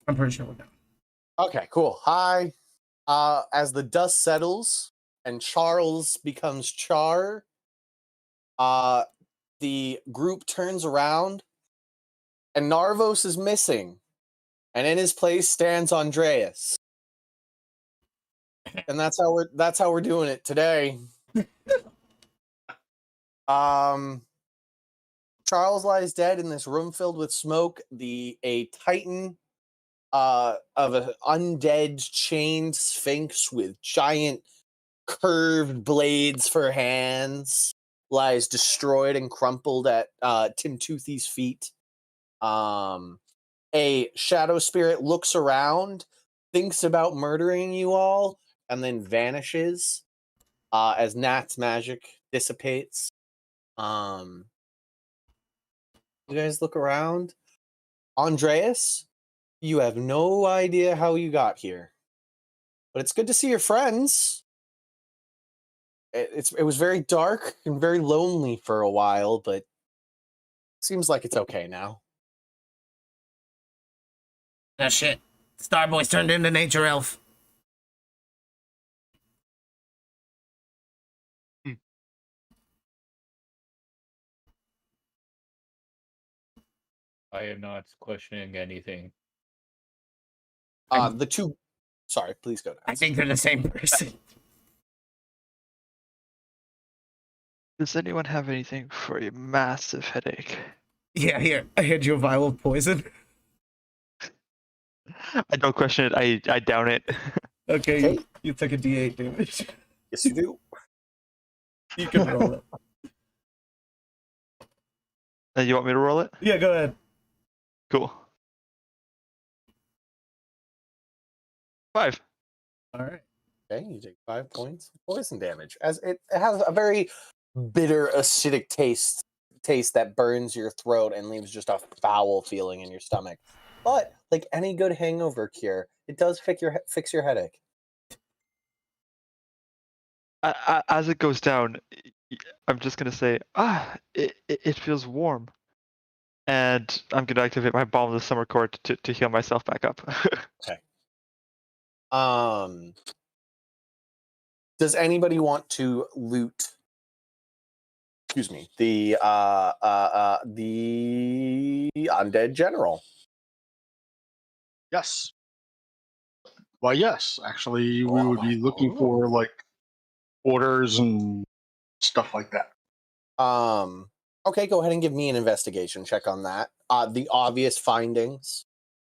I'm pretty sure we're done. Okay, cool. Hi. As the dust settles and Charles becomes Char, the group turns around and Narvos is missing. And in his place stands Andreas. And that's how we're doing it today. Charles lies dead in this room filled with smoke. A titan of an undead chained sphinx with giant curved blades for hands lies destroyed and crumpled at Tim Toothy's feet. A shadow spirit looks around, thinks about murdering you all, and then vanishes as Nat's magic dissipates. You guys look around. Andreas, you have no idea how you got here, but it's good to see your friends. It was very dark and very lonely for a while, but it seems like it's okay now. Oh shit. Starboy's turned into Nature Elf. I am not questioning anything. The two... Sorry, please go down. I think they're the same person. Does anyone have anything for a massive headache? Yeah, here. I had you a vial of poison. I don't question it. I down it. Okay. You took a D8 damage. Yes, you do. You can roll it. You want me to roll it? Yeah, go ahead. Cool. 5. All right. Okay, you take 5 points of poison damage. As it has a very bitter, acidic taste that burns your throat and leaves just a foul feeling in your stomach. But like any good hangover cure, it does fix your headache. As it goes down, I'm just gonna say, it feels warm, and I'm gonna activate my Balm of the Summer Court to heal myself back up. Okay. Does anybody want to loot? Excuse me, the undead general. Yes. Well, yes. Actually, we would be looking for like orders and stuff like that. Okay, go ahead and give me an investigation check on that. The obvious findings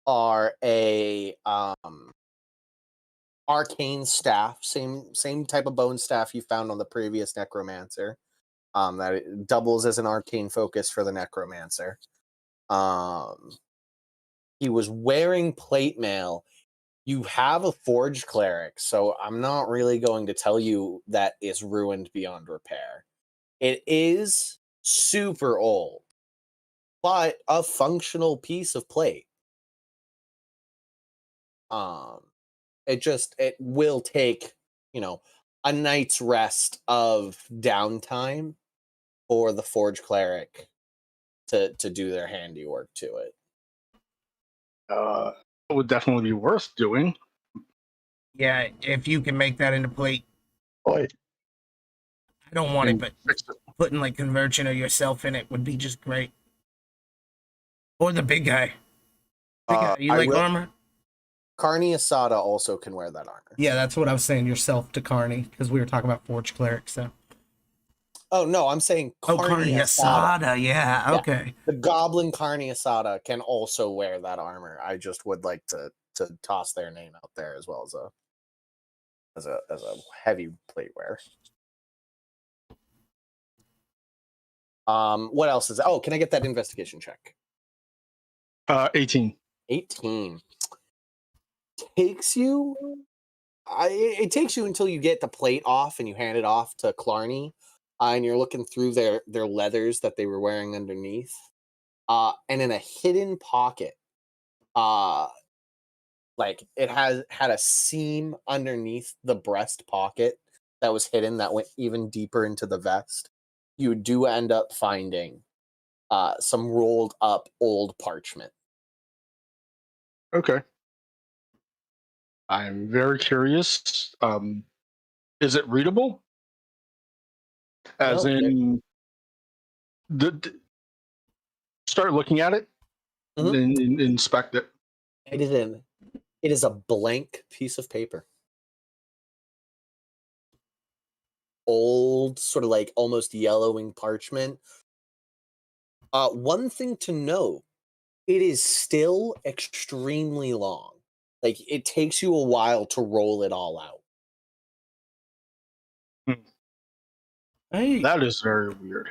are a arcane staff, same type of bone staff you found on the previous necromancer. That it doubles as an arcane focus for the necromancer. He was wearing plate mail. You have a forge cleric, so I'm not really going to tell you that it's ruined beyond repair. It is super old, but a functional piece of plate. It will take, a night's rest of downtime for the forge cleric to do their handiwork to it. It would definitely be worth doing. Yeah, if you can make that into plate. But I don't want it, but putting like conversion or yourself in it would be just great. Or the big guy. You like armor? Carney Asada also can wear that armor. Yeah, that's what I was saying. Yourself to Carney, because we were talking about forge clerics. So. Oh no, I'm saying Carney Asada. Yeah, okay. The goblin Carney Asada can also wear that armor. I just would like to toss their name out there as well as a heavy plate wear. What else is? Oh, can I get that investigation check? 18. 18 takes you. It takes you until you get the plate off and you hand it off to Clarny. And you're looking through their leathers that they were wearing underneath. And in a hidden pocket, like it had a seam underneath the breast pocket that was hidden that went even deeper into the vest. You do end up finding some rolled up old parchment. Okay. I'm very curious. Is it readable? As No, in, start looking at it Mhm. and inspect it. It is a blank piece of paper. Old, sort of like almost yellowing parchment. One thing to note, it is still extremely long. Like, it takes you a while to roll it all out. Hey, That is very weird.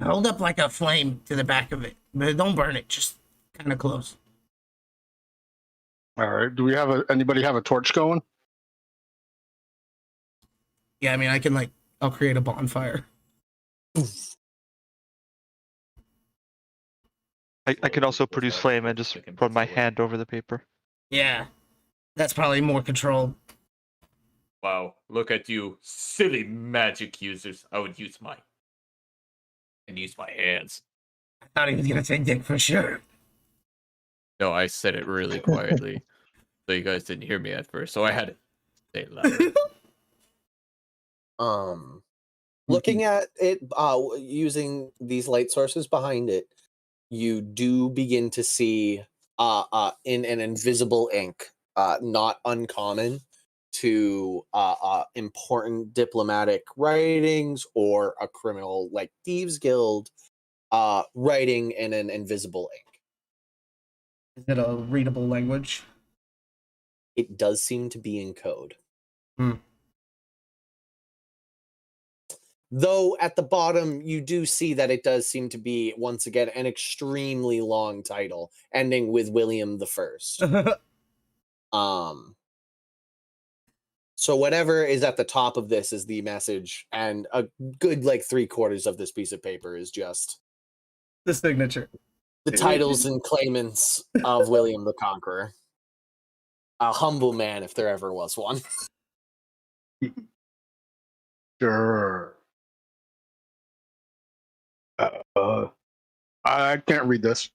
hold up like a flame to the back of it, but don't burn it. Just kind of close. All right. Do we have anybody have a torch going? Yeah, I mean, I'll create a bonfire. I can also produce flame and just run my hand over the paper. Yeah, that's probably more controlled. Wow, look at you, silly magic users. I would use my hands. I thought he was gonna say dick for sure. No, I said it really quietly, so you guys didn't hear me at first. So I had to say it louder. Looking at it, using these light sources behind it, you do begin to see in an invisible ink, not uncommon to important diplomatic writings or a criminal like Thieves Guild writing in an invisible ink. Is it a readable language? It does seem to be in code. Hmm. Though at the bottom, you do see that it does seem to be, once again, an extremely long title, ending with William the First. So whatever is at the top of this is the message, and a good, like, 3/4 of this piece of paper is just The signature. the titles and claimants of William the Conqueror. A humble man, if there ever was one. Sure. I can't read this.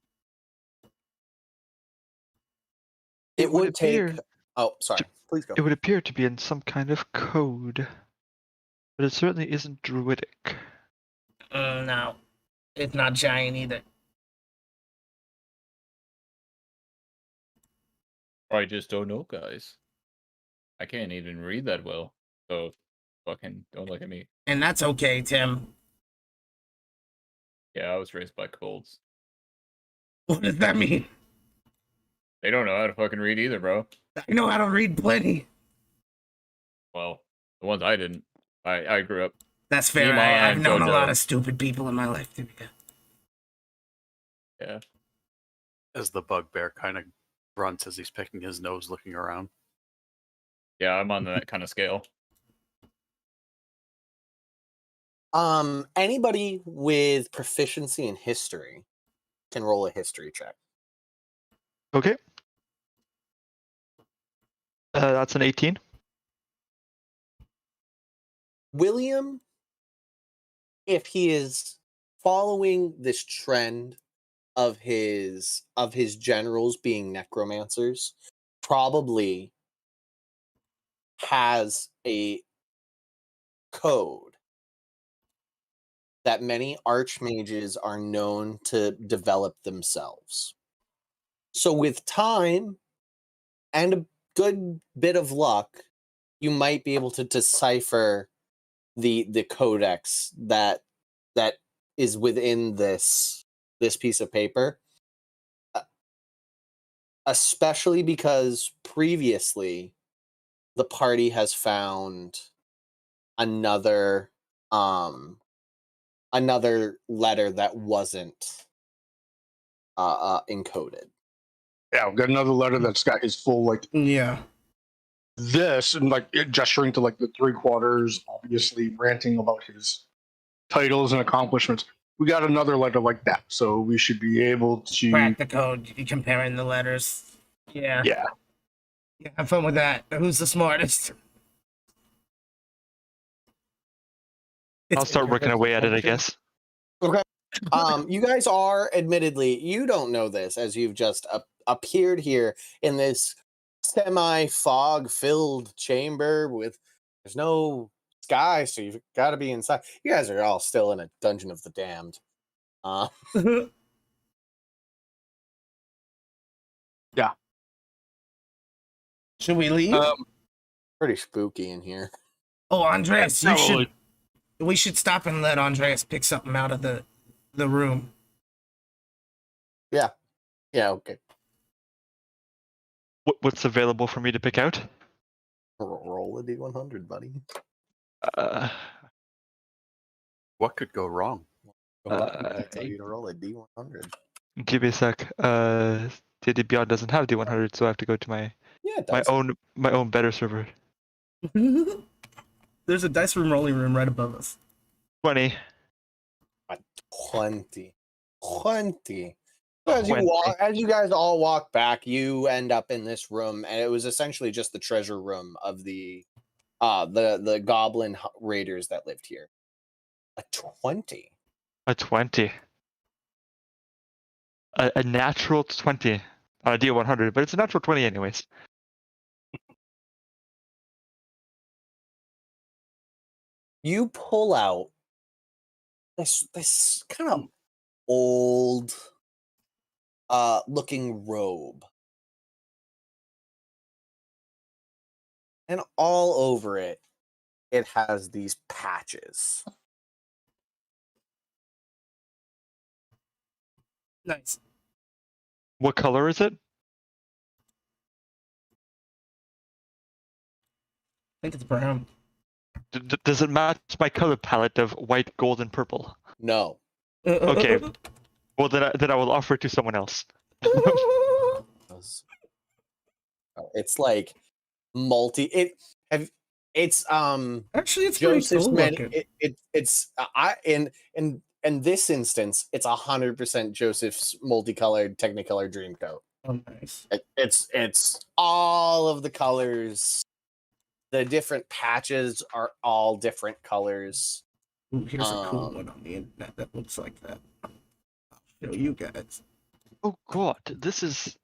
It would take... appear- Oh, sorry. Please go. It would appear to be in some kind of code, but it certainly isn't druidic. No, it's not giant either. I just don't know, guys. I can't even read that well, so fucking don't look at me. And that's okay, Tim. Yeah, I was raised by colds. What does that mean? They don't know how to fucking read either, bro. I know how to read plenty. Well, the ones I didn't. I grew up. That's fair. Come I've on, known a Jojo. lot of stupid people in my life, too. Yeah. As the bugbear kind of grunts as he's picking his nose, looking around. Yeah, I'm on that kind of scale. Anybody with proficiency in history can roll a history check. Okay. That's an 18. William, if he is following this trend of his generals being necromancers, probably has a code that many archmages are known to develop themselves. So with time and a good bit of luck, you might be able to decipher the codex that is within this piece of paper, especially because previously the party has found another letter that wasn't encoded. Yeah, I've got another letter that's got his full, like, Yeah. this, and like it gesturing to like the 3/4, obviously ranting about his titles and accomplishments. We got another letter like that, so we should be able to Crack the code, comparing the letters. Yeah. Yeah. Yeah, have fun with that. Who's the smartest? I'll start working away at it, I guess. You guys are, admittedly, you don't know this as you've just appeared here in this semi-fog filled chamber with there's no sky, so you've got to be inside. You guys are all still in a dungeon of the damned. Should we leave? Pretty spooky in here. Oh, Andreas, you Probably. should. We should stop and let Andreas pick something out of the room. Yeah, okay. What's available for me to pick out? Roll a d100, buddy. What could go wrong? Hold on, I tell you to roll a d100. Give me a sec. D&D Beyond doesn't have D100, so I have to go to my Yeah, it my does. own better server. There's a dice room rolling room right above us. 20. 20. So as you guys all walk back, you end up in this room, and it was essentially just the treasure room of the goblin raiders that lived here. A 20. A 20. A natural 20 on a D100, but it's a natural 20 anyways. You pull out this kind of old looking robe. And all over it, it has these patches. Nice. What color is it? I think it's brown. Does it match my color palette of white, gold, and purple? No. Okay. Well, then I will offer it to someone else. It's like it's Actually, it's pretty Joseph's cool many looking. it's in this instance it's 100% Joseph's multicolored Technicolor Dreamcoat. Oh, nice. It's all of the colors. The different patches are all different colors. Ooh, here's a cool one on the internet that looks like that. I'll show you guys. Oh god, this is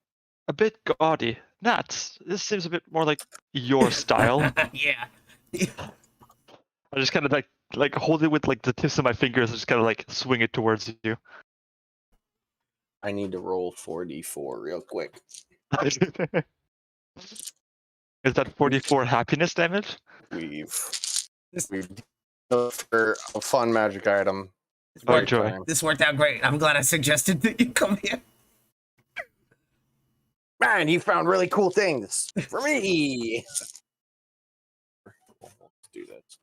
a bit gaudy. Nats, this seems a bit more like your style. Yeah. I just kind of like hold it with like the tips of my fingers and just kind of like swing it towards you. I need to roll 4d4 real quick. Is that 44 happiness damage? We've for a fun magic item. Oh, Right joy. time. This worked out great. I'm glad I suggested that you come here. Man, you found really cool things for me. Let's do this.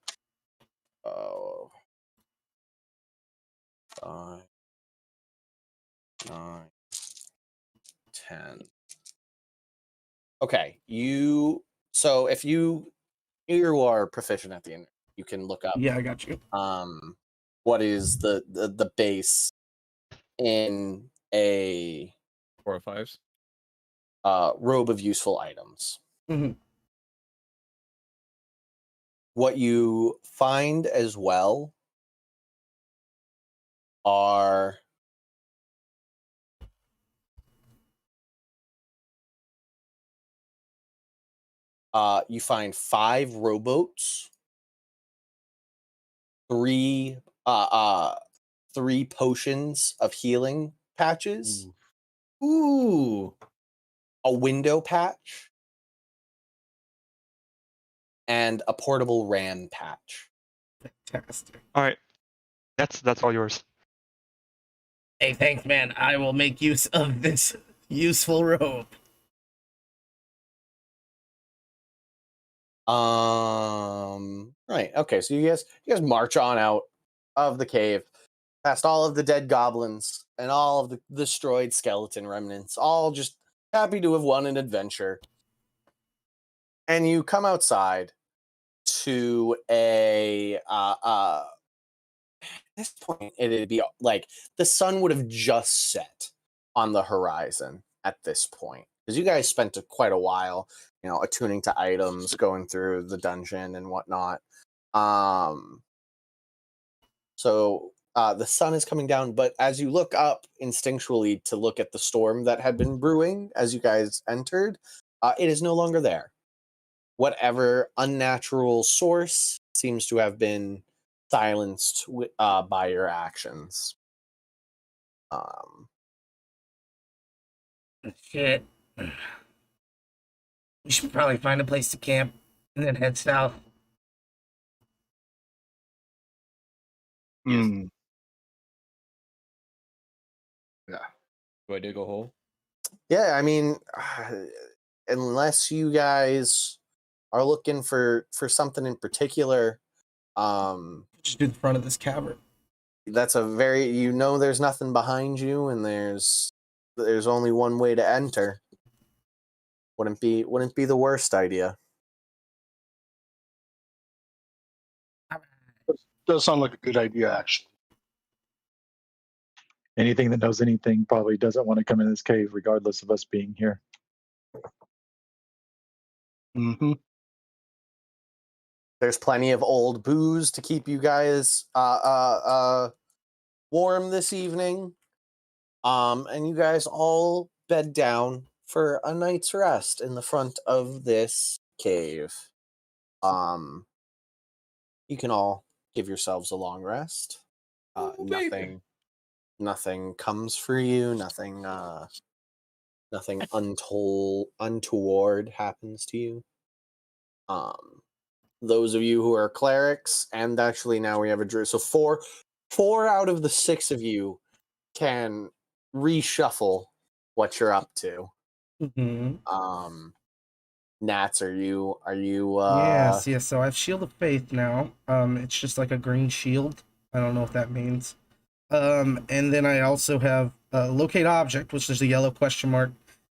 Oh. 5, 9, 10. Okay, so if you are proficient at the end, you can look up Yeah, I got you. what is the base in a 4 or 5s. robe of useful items. Mhm. What you find as well are you find 5 rowboats, 3 potions of healing patches. Ooh. A window patch and a portable ram patch. Fantastic. All right, that's all yours. Hey, thanks, man. I will make use of this useful robe. Right. Okay. So you guys march on out of the cave, past all of the dead goblins and all of the destroyed skeleton remnants, all just happy to have won an adventure. And you come outside to at this point it'd be like the sun would have just set on the horizon at this point, because you guys spent quite a while, attuning to items, going through the dungeon and whatnot. So the sun is coming down, but as you look up instinctually to look at the storm that had been brewing as you guys entered, it is no longer there. Whatever unnatural source seems to have been silenced by your actions. Shit. We should probably find a place to camp and then head south. Yes. Hmm. Yeah. Do I dig a hole? Yeah, I mean, unless you guys are looking for something in particular, Just do the front of this cavern. that's a very, there's nothing behind you, and there's only one way to enter. Wouldn't be the worst idea. Does sound like a good idea, actually. Anything that knows anything probably doesn't want to come in this cave, regardless of us being here. Mm-hmm. There's plenty of old booze to keep you guys warm this evening. And you guys all bed down for a night's rest in the front of this cave. You can all give yourselves a long rest. Nothing comes for you. Nothing untoward happens to you. Those of you who are clerics, and actually now we have a druid. So four out of the 6 of you can reshuffle what you're up to. Mm-hmm. Nats, are you Yes. So I have Shield of Faith now. It's just like a green shield. I don't know what that means. And then I also have Locate Object, which is a yellow question mark.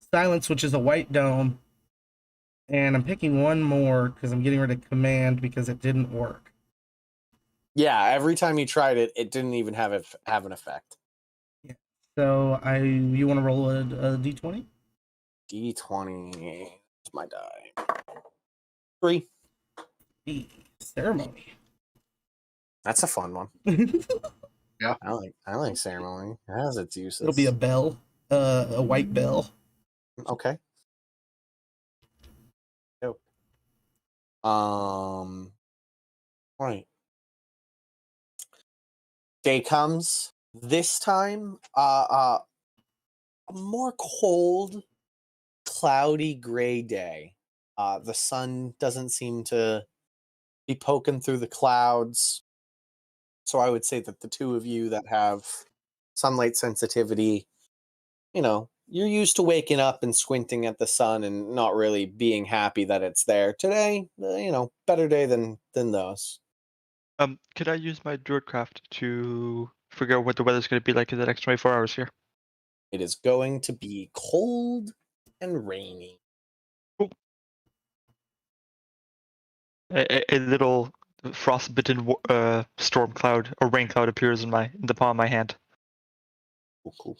Silence, which is a white dome. And I'm picking one more because I'm getting rid of Command because it didn't work. Yeah, every time you tried it, it didn't even have an effect. Yeah. So you want to roll a d20? D20 is my die. 3. Ceremony. That's a fun one. Yeah. I like ceremony. It has its uses. It'll be a bell, a white bell. Okay. Nope. Right. Day comes. This time, a more cold, cloudy, gray day. The sun doesn't seem to be poking through the clouds. So I would say that the 2 of you that have sunlight sensitivity, you're used to waking up and squinting at the sun and not really being happy that it's there. Today, better day than those. Could I use my druidcraft to figure out what the weather's going to be like in the next 24 hours here? It is going to be cold and rainy. Cool. A little frostbitten storm cloud or rain cloud appears in the palm of my hand. Cool.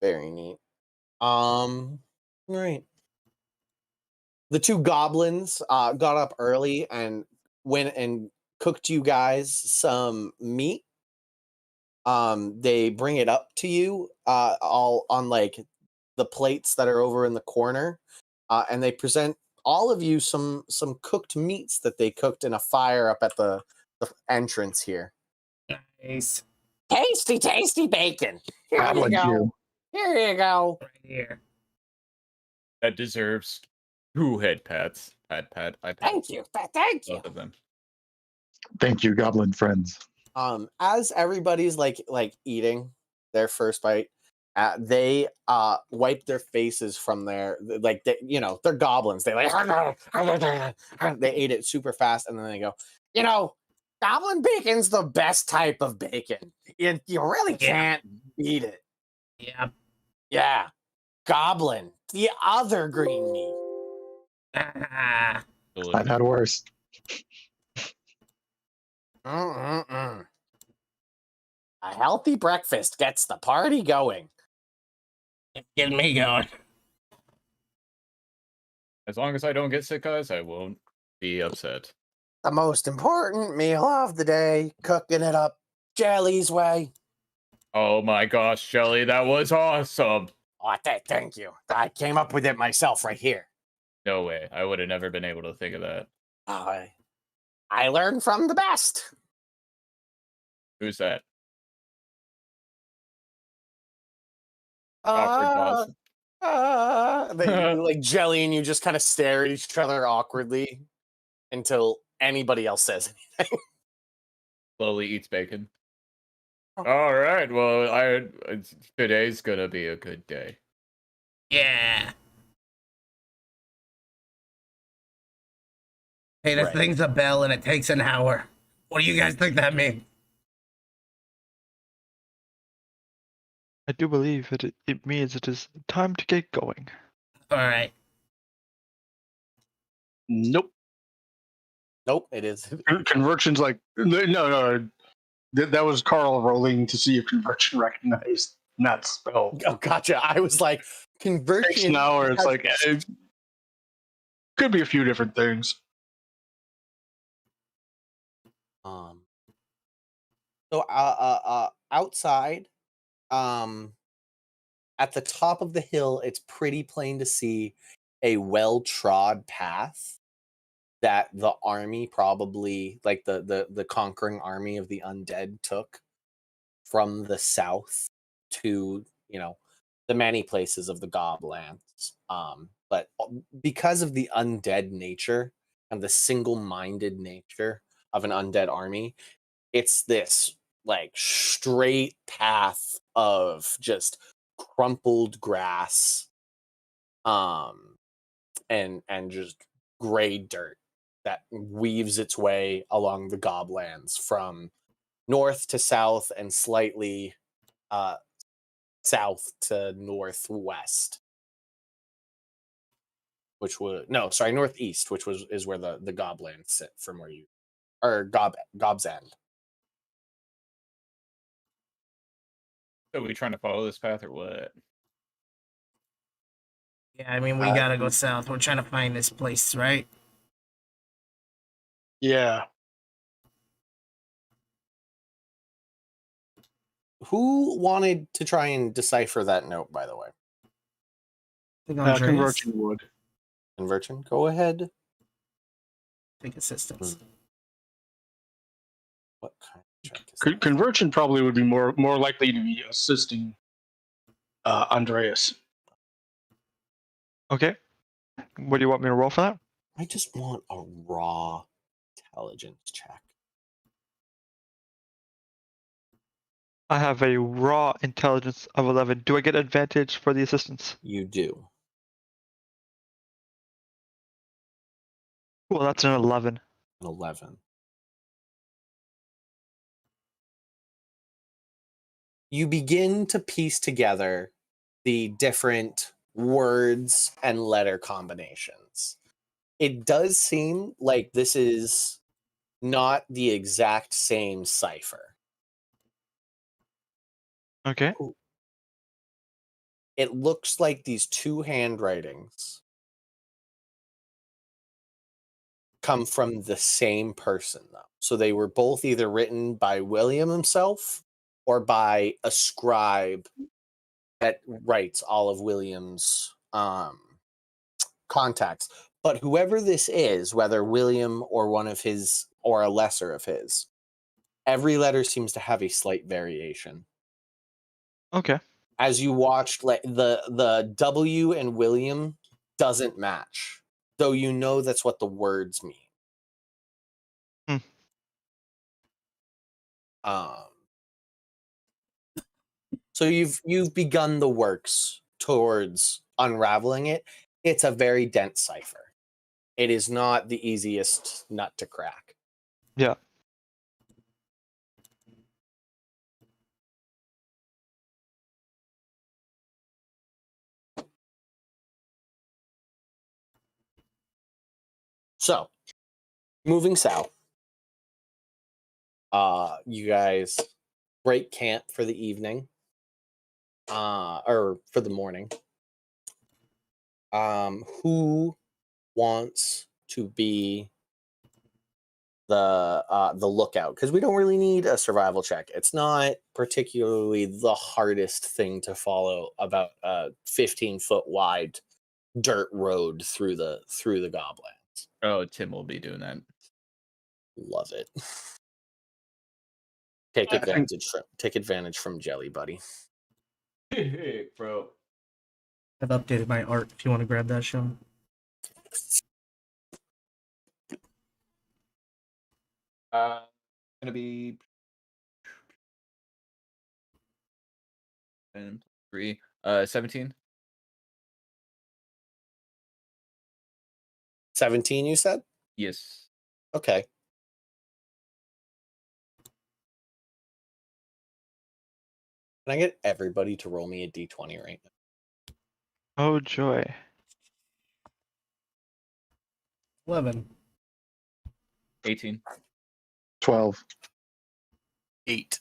Very neat. Right. The 2 goblins got up early and went and cooked you guys some meat. They bring it up to you all on like the plates that are over in the corner, and they present all of you some cooked meats that they cooked in a fire up at the entrance here. Nice. Tasty bacon. Here God you bless go. you. Here you go. Right here. That deserves 2 head pats. Pat. I pat. Thank you. Thank you. Both of them. Thank you, goblin friends. As everybody's like eating their first bite, they wipe their faces from their they're goblins. They they ate it super fast, and then they go, goblin bacon's the best type of bacon. You really can't beat it. Yeah. Yeah, goblin, the other green meat. Ah. I've had worse. A healthy breakfast gets the party going. It's getting me going. As long as I don't get sick, guys, I won't be upset. The most important meal of the day, cooking it up Jelly's way. Oh my gosh, Shelly, that was awesome. Oh, thank you. I came up with it myself right here. No way. I would have never been able to think of that. I learned from the best. Who's that? Awkward pause. You like Jelly and you just kind of stare at each other awkwardly until anybody else says anything. Slowly eats bacon. Oh. All right. Well, today's gonna be a good day. Yeah. Hey, this Right. thing's a bell and it takes an hour. What do you guys think that means? I do believe it means it is time to get going. All right. Nope. Nope, it is. Conversion's like no. That was Carl rolling to see if conversion recognized that spell. Oh, gotcha. I was like, Takes conversion. an hour. It's like it could be a few different things. So outside, at the top of the hill, it's pretty plain to see a well-trod path that the army probably, like the conquering army of the undead, took from the south to, the many places of the Goblands. But because of the undead nature and the single-minded nature of an undead army, it's this like straight path of just crumpled grass, and just gray dirt that weaves its way along the Goblands from north to south and slightly south to northwest, which was northeast, which is where the Goblands sit from where you or Gob's End. So we trying to follow this path or what? Yeah, I mean, we gotta go south. We're trying to find this place, right? Yeah. Who wanted to try and decipher that note, by the way? I think Andreas. Conversion would. Conversion, go ahead. Take assistance. What kind of check is that? Conversion probably would be more likely to be assisting Andreas. Okay. What do you want me to roll for that? I just want a raw intelligence check. I have a raw intelligence of 11. Do I get advantage for the assistance? You do. Well, that's an 11. An 11. You begin to piece together the different words and letter combinations. It does seem like this is not the exact same cipher. Okay. It looks like these two handwritings come from the same person, though. So they were both either written by William himself or by a scribe that writes all of William's contacts. But whoever this is, whether William or one of his or a lesser of his, every letter seems to have a slight variation. Okay. As you watched, like the W and William doesn't match, though you know that's what the words mean. So you've begun the works towards unraveling it. It's a very dense cipher. It is not the easiest nut to crack. Yeah. So, moving south, you guys break camp for the evening, or for the morning. Who wants to be the lookout, because we don't really need a survival check. It's not particularly the hardest thing to follow about a 15-foot wide dirt road through the Goblands. Oh, Tim will be doing that. Love it. Take advantage from Jelly, buddy. Bro. I've updated my art if you want to grab that, Sean. Gonna be 3, 17. 17, you said? Yes. Okay. Can I get everybody to roll me a d20 right now? Oh joy. 11. 18. 12. 8.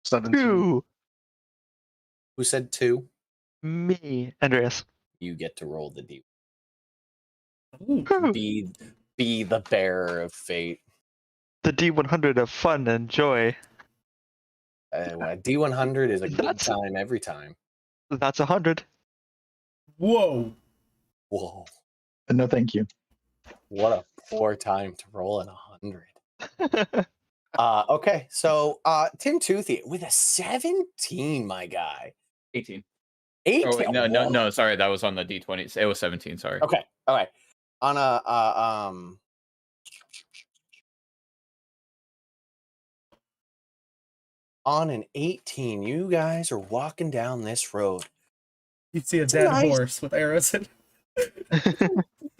17. 2. Who said 2? Me, Andreas. You get to roll the d. Ooh, Woo. Be the bearer of fate. The D100 of fun and joy. D100 is a good That's- time every time. That's 100. whoa. Whoa. No, thank you. What a poor time to roll an 100. Okay, so Tim Toothy with a 17, my guy. 18. 18. Oh, wait, Whoa. no, sorry, that was on the D20. It was 17, sorry. Okay, all right. On a on an 18, you guys are walking down this road. You see a dead Nice. horse with arrows in.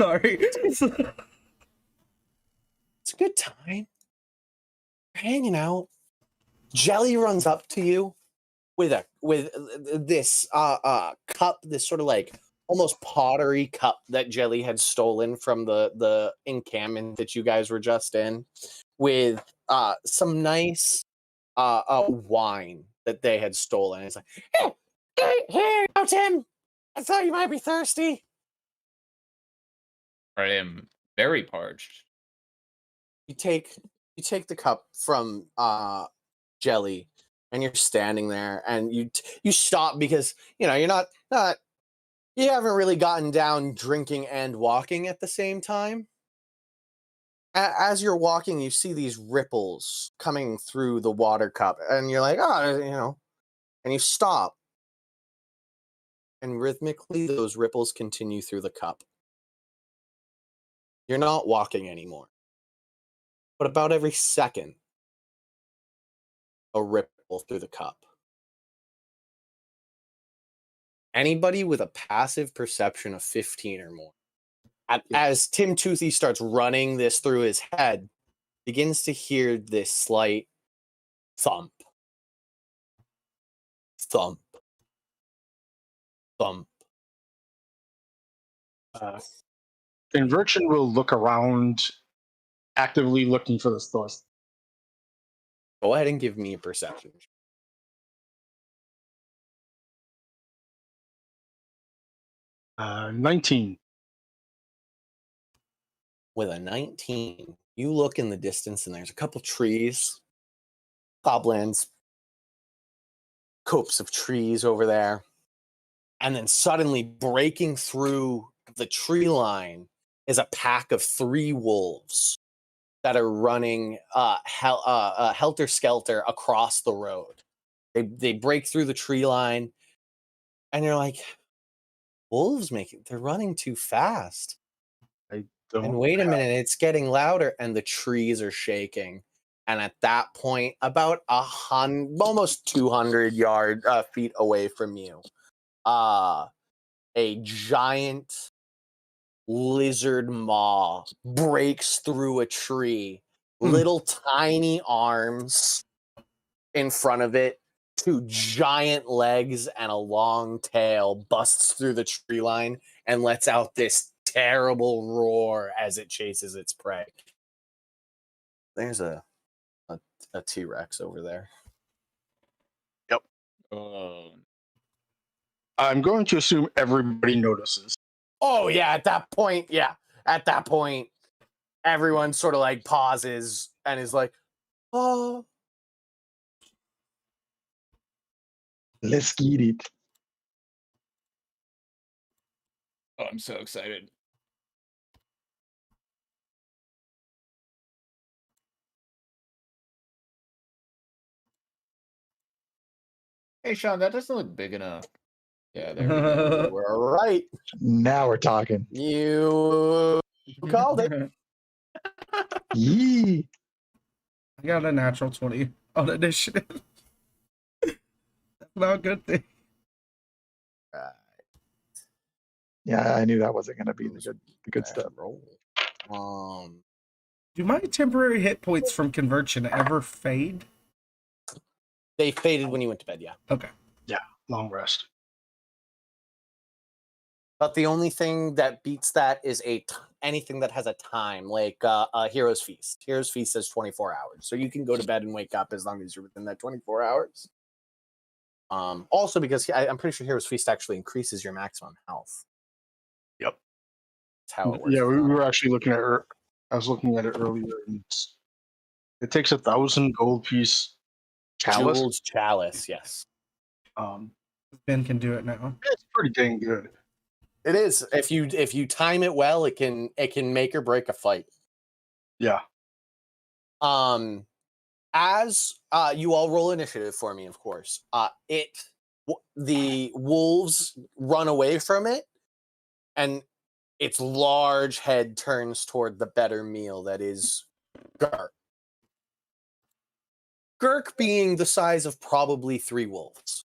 Sorry. It's a good time. You're hanging out. Jelly runs up to you with this cup, this sort of like almost pottery cup that Jelly had stolen from the encampment that you guys were just in, with some nice wine that they had stolen. It's like, here you go, Tim. I thought you might be thirsty. I am very parched. You take the cup from Jelly, and you're standing there, and you stop because you're not you haven't really gotten down drinking and walking at the same time. As you're walking, you see these ripples coming through the water cup, and you're like, and you stop, and rhythmically those ripples continue through the cup. You're not walking anymore. But about every second, a ripple through the cup. Anybody with a passive perception of 15 or more, as Tim Toothy starts running this through his head, begins to hear this slight thump. Thump. Thump. Inversion will look around, actively looking for the source. Go ahead and give me a perception. Uh, 19. With a 19, you look in the distance and there's a couple trees, coblands, copse of trees over there. And then suddenly breaking through the tree line is a pack of 3 wolves that are running helter-skelter across the road. They break through the tree line, and you're like, wolves they're running too fast. And wait a minute, it's getting louder, and the trees are shaking. And at that point, about almost 200 feet away from you, a giant lizard maw breaks through a tree. Little tiny arms in front of it, 2 giant legs, and a long tail busts through the tree line and lets out this terrible roar as it chases its prey. There's a T-Rex over there. Oh, I'm going to assume everybody notices. Oh yeah, at that point, Everyone sort of like pauses and is like, "Oh." Let's get it. Oh, I'm so excited. Hey, Sean, that doesn't look big enough. Yeah, there we go. We're right. Now we're talking. You called it. Yee. I got a natural 20 on initiative. That's not a good thing. Yeah, I knew that wasn't going to be the good stuff. Roll. Do my temporary hit points from conversion ever fade? They faded when you went to bed, yeah. Okay. Long rest. But the only thing that beats that is anything that has a time, like a Hero's Feast. Hero's Feast says 24 hours, so you can go to bed and wake up as long as you're within that 24 hours. Also, because I'm pretty sure Hero's Feast actually increases your maximum health. Yep. That's how it works. Yeah, we were actually looking at it. I was looking at it earlier, and it takes 1,000 gold piece chalice. Jeweled chalice, yes. Ben can do it now. It's pretty dang good. It is. If you time it well, it can make or break a fight. Yeah. As you all roll initiative for me, of course. The wolves run away from it, and its large head turns toward the better meal that is Gurk. Gurk being the size of probably 3 wolves.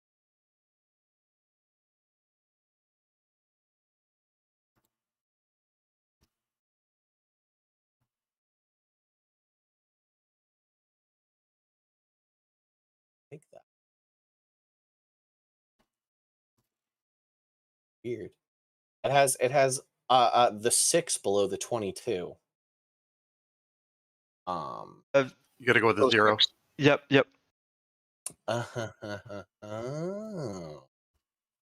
Take that. Weird. It has the 6 below the 22. You got to go with the 0. Yep. Oh,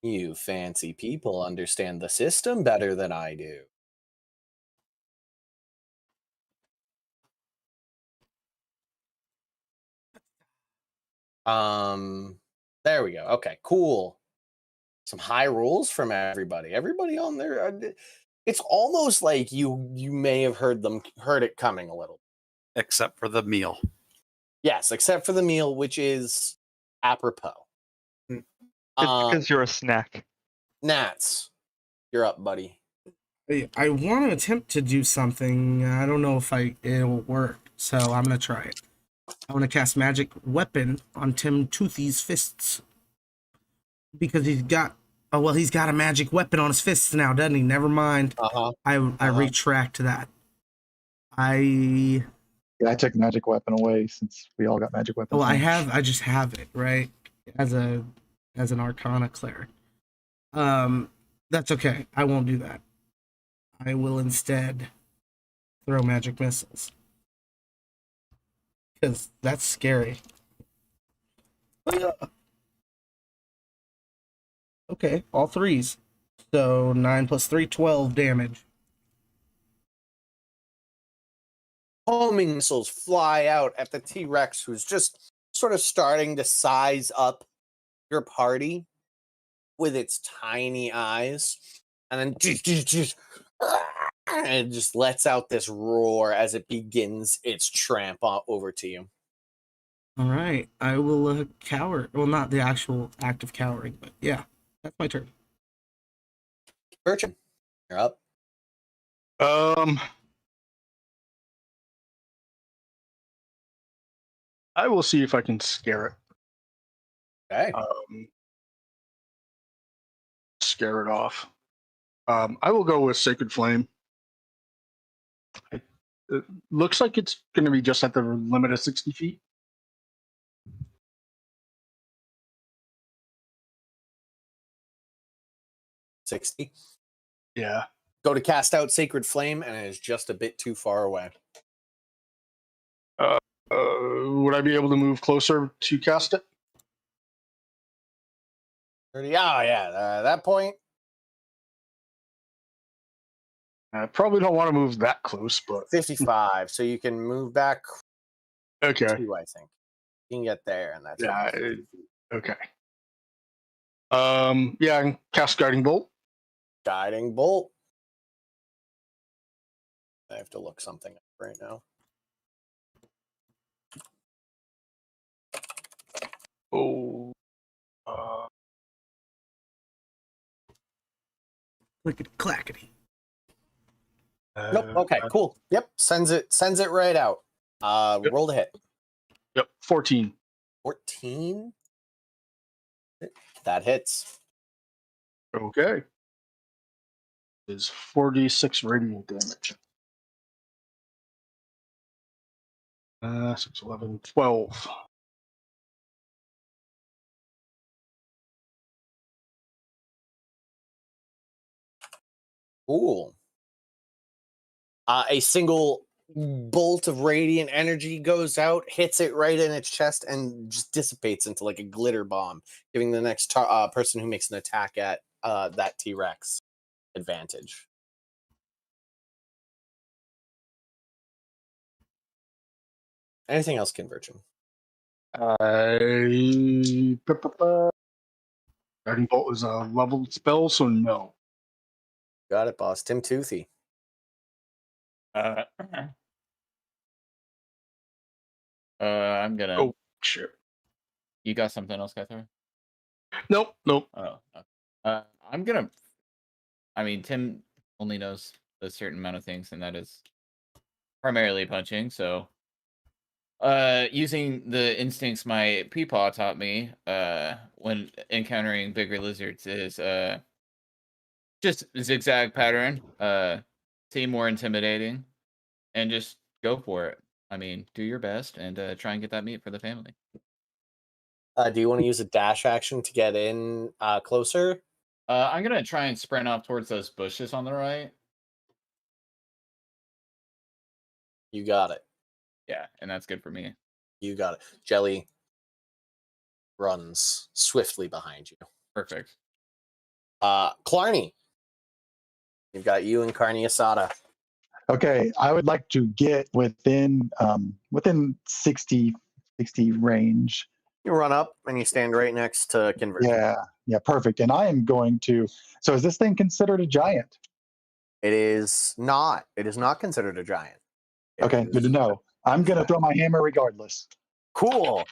you fancy people understand the system better than I do. There we go. Okay, cool. Some high rolls from everybody. Everybody on there. It's almost like you may have heard it coming a little. Except for the meal. Yes, except for the meal, which is apropos. It's because you're a snack. Nats, you're up, buddy. I want to attempt to do something. I don't know if it'll work, so I'm gonna try it. I want to cast Magic Weapon on Tim Toothy's fists because he's got a magic weapon on his fists now, doesn't he? Never mind. I retract that. Yeah, I took magic weapon away since we all got magic weapons. Well, I just have it, right? As an Arcana cleric. That's okay. I won't do that. I will instead throw magic missiles. Because that's scary. Okay, all 3s. So 9 + 3, 12 damage. Homing missiles fly out at the T-Rex, who's just sort of starting to size up your party with its tiny eyes, and then it just lets out this roar as it begins its tramp over to you. All right, I will cower. Well, not the actual act of cowering, but yeah, that's my turn. Bertram, you're up. I will see if I can scare it. Okay. Scare it off. I will go with Sacred Flame. It looks like it's going to be just at the limit of 60 feet. $60. Yeah. Go to cast out Sacred Flame, and it is just a bit too far away. Would I be able to move closer to cast it? 30. Oh, yeah. At that point, I probably don't want to move that close, but 55. So you can move back okay. 2, I think. You can get there, and that's Yeah, 50 feet. Okay. Yeah, I can cast Guiding Bolt. Guiding bolt. I have to look something up right now. Oh. Clickety clackety. Nope. Okay. Cool. Yep. Sends it right out. Yep. Roll to hit. Yep. 14. 14. That hits. Okay. Is 46 radiant damage. 6, 11, 12. Cool. A single bolt of radiant energy goes out, hits it right in its chest, and just dissipates into like a glitter bomb, giving the next person who makes an attack at that T-Rex advantage. Anything else, Convergent? Guiding Bolt is a leveled spell, so no. Got it, boss. Tim Toothy. I'm gonna. Oh, shit. You got something else, Catherine? Nope. Oh, okay. I'm gonna. I mean, Tim only knows a certain amount of things, and that is primarily punching. So, using the instincts my peepaw taught me, when encountering bigger lizards is just zigzag pattern, seem more intimidating, and just go for it. I mean, do your best and try and get that meat for the family. Do you want to use a dash action to get in closer? I'm gonna try and sprint off towards those bushes on the right. You got it. Yeah, and that's good for me. You got it. Jelly runs swiftly behind you. Perfect. Clarny. You've got you and Carney Asada. Okay, I would like to get within 60 range. You run up and you stand right next to Convergent. Yeah, perfect. And I am going to. So is this thing considered a giant? It is not. It is not considered a giant. It Okay, good to is- know. I'm going to throw my hammer regardless. Cool.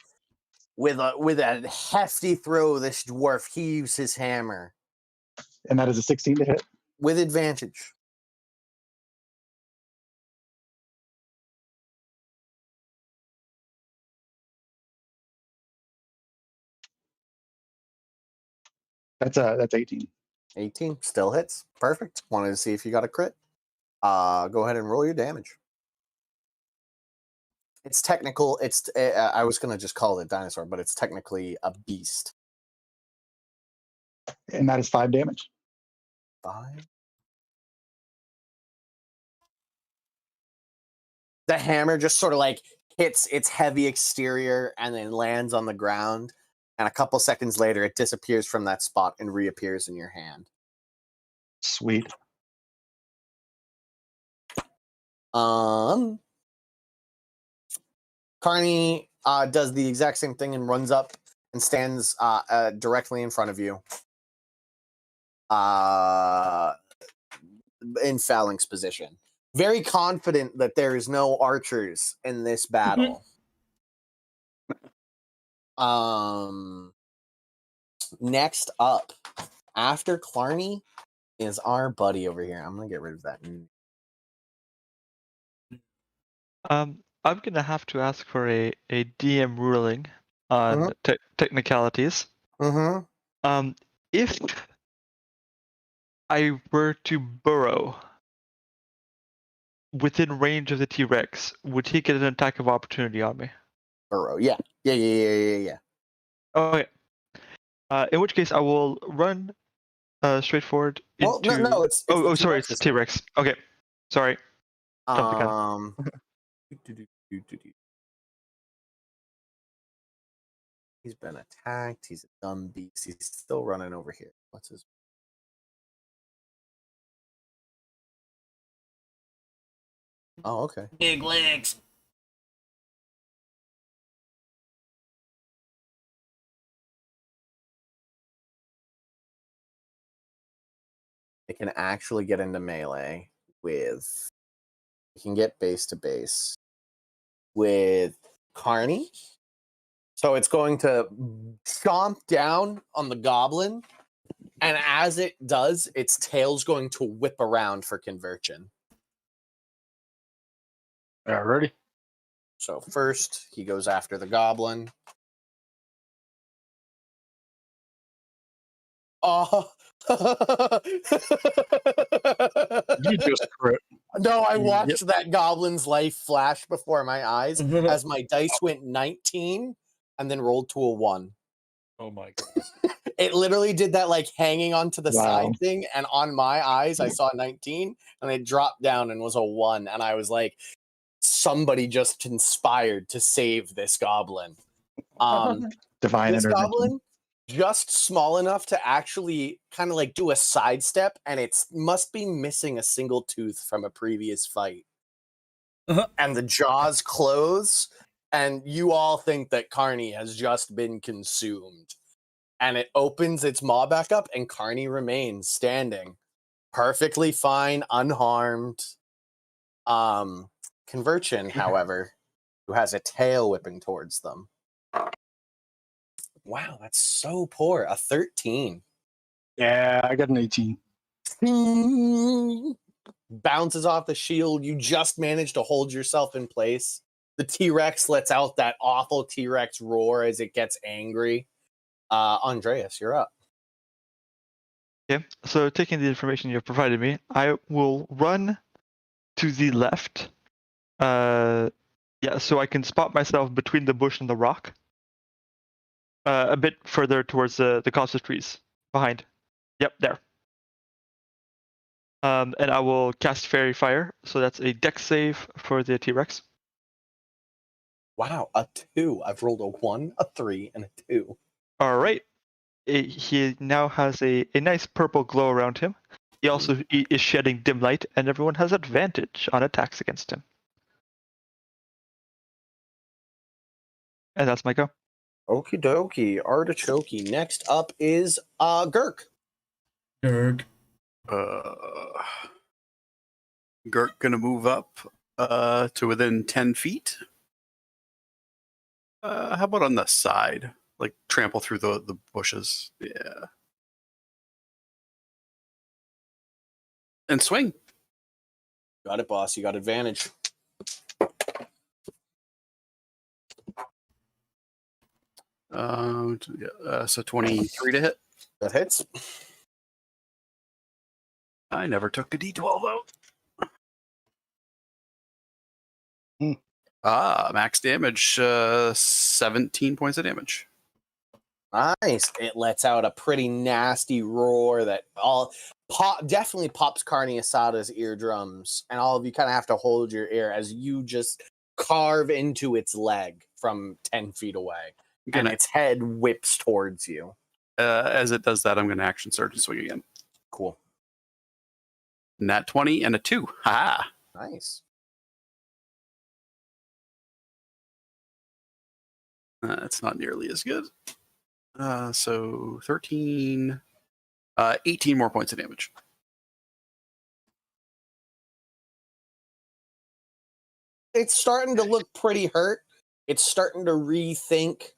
With a hefty throw, this dwarf heaves his hammer And that is a 16 to hit. with advantage. That's 18. 18 still hits. Perfect. Wanted to see if you got a crit. Go ahead and roll your damage. It's technical. I was gonna just call it dinosaur, but it's technically a beast. And that is 5 damage. 5. The hammer just sort of like hits its heavy exterior and then lands on the ground. And a couple seconds later, it disappears from that spot and reappears in your hand. Sweet. Carney does the exact same thing and runs up and stands directly in front of you. In phalanx position. Very confident that there is no archers in this battle. Next up, after Clarny, is our buddy over here. I'm gonna get rid of that. I'm gonna have to ask for a DM ruling on technicalities. Mm-hmm. If I were to burrow within range of the T-Rex, would he get an attack of opportunity on me? Burrow. Yeah. Yeah. Okay. In which case, I will run straight forward Well, into. no, it's oh, sorry, it's T-Rex. Okay, sorry. Jumped the gun. He's been attacked. He's a dumb beast. He's still running over here. What's his? Oh, okay. Big legs. It can actually get into melee with. It can get base to base with Carney. So it's going to chomp down on the goblin, and as it does, its tail's going to whip around for conversion. Alrighty. So first, he goes after the goblin. Oh. You just crit. No, I Yep. watched that goblin's life flash before my eyes as my dice went 19 and then rolled to a 1. Oh my god. It literally did that like hanging onto the Wow. side thing, and on my eyes I saw 19 and it dropped down and was a 1, and I was like, somebody just conspired to save this goblin. Divine This intervention. goblin just small enough to actually kind of like do a sidestep, and it must be missing a single tooth from a previous fight. And the jaws close, and you all think that Carney has just been consumed. And it opens its maw back up, and Carney remains standing perfectly fine, unharmed. Conversion, however, who has a tail whipping towards them. Wow, that's so poor. A 13. Yeah, I got an 18. Bounces off the shield. You just manage to hold yourself in place. The T-Rex lets out that awful T-Rex roar as it gets angry. Andreas, you're up. Okay, so taking the information you've provided me, I will run to the left. Yeah, so I can spot myself between the bush and the rock. A bit further towards the copse trees behind. Yep, there. And I will cast Fairy Fire, so that's a dex save for the T-Rex. Wow, a 2. I've rolled a 1, a 3, and a 2. All right. He now has a nice purple glow around him. He also is shedding dim light, and everyone has advantage on attacks against him. And that's my go. Okie dokie, artichoke. Next up is Gurk. Derg. Gurk gonna move up to within 10 feet. How about on the side? Like trample through the bushes. Yeah. And swing. Got it, boss. You got advantage. So 23 to hit. That hits. I never took a D12 out. Max damage, 17 points of damage. Nice. It lets out a pretty nasty roar that definitely pops Carney Asada's eardrums, and all of you kind of have to hold your ear as you just carve into its leg from 10 feet away, and its head whips towards you. As it does that, I'm going to action surge and swing again. Cool. Nat 20 and a 2. Ha! Nice. It's not nearly as good. So 13, 18 more points of damage. It's starting to look pretty hurt. It's starting to rethink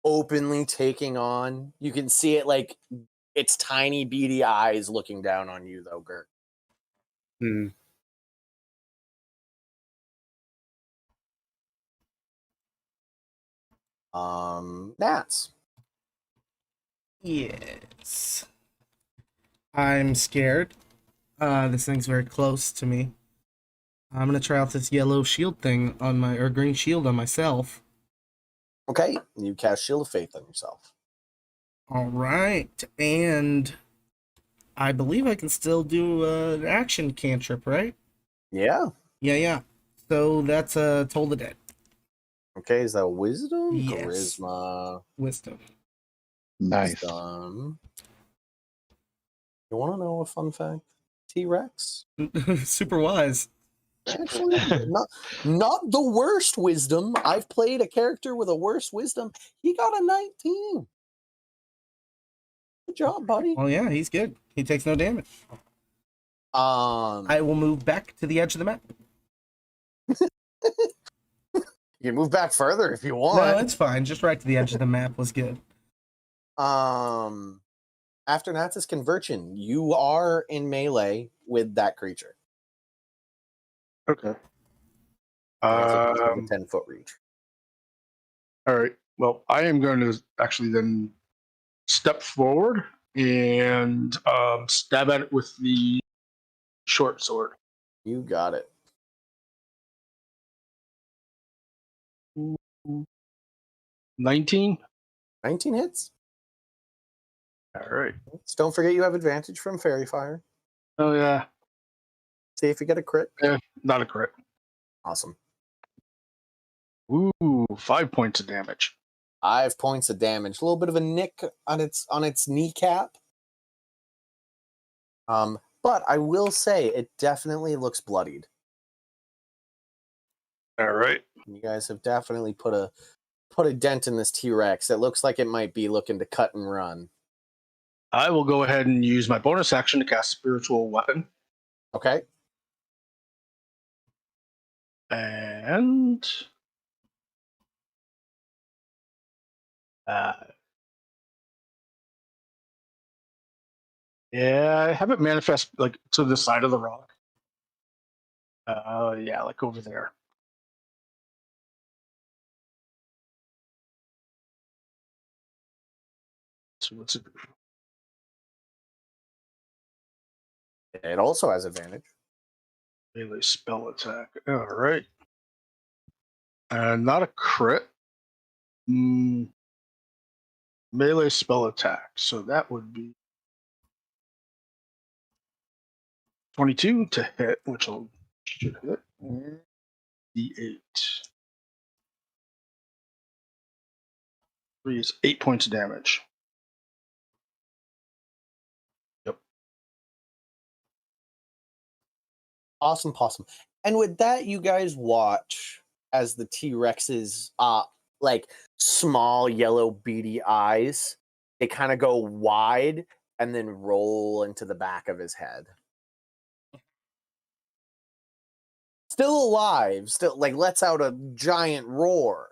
openly taking on. You can see it like its tiny beady eyes looking down on you, though, Gert. Hmm. Nats. Yes. I'm scared. This thing's very close to me. I'm gonna try out this yellow shield thing on or green shield on myself. Okay, you cast Shield of Faith on yourself. All right, and I believe I can still do an action cantrip, right? Yeah. Yeah. So that's Toll the Dead. Okay, is that Wisdom? Yes. Charisma. Wisdom. Nice. You want to know a fun fact? T-Rex? Super wise. Actually, not the worst wisdom. I've played a character with a worse wisdom. He got a 19. Good job, buddy. Well, yeah, he's good. He takes no damage. I will move back to the edge of the map. You can move back further if you No, want. it's fine. Just right to the edge of the map was good. After Nats's conversion, you are in melee with that creature. Okay. It's a 10-foot reach. All right. Well, I am going to actually then step forward and stab at it with the short sword. You got it. 19. 19 hits. All right. Just don't forget you have advantage from Fairy Fire. Oh yeah. See if you get a crit. Not a crit. Awesome. Ooh, 5 points of damage. 5 points of damage. A little bit of a nick on its kneecap. But I will say it definitely looks bloodied. All right. You guys have definitely put a dent in this T-Rex. It looks like it might be looking to cut and run. I will go ahead and use my bonus action to cast Spiritual Weapon. Okay. And yeah, I have it manifest like to the side of the rock. Yeah, like over there. So what's it? It also has advantage. Melee spell attack. All right. Not a crit. Melee spell attack. So that would be 22 to hit, which should hit. D8. 3 is 8 points of damage. Yep. Awesome possum. And with that, you guys watch as the T-Rex's like small yellow beady eyes, they kind of go wide and then roll into the back of his head. Still alive, still like lets out a giant roar.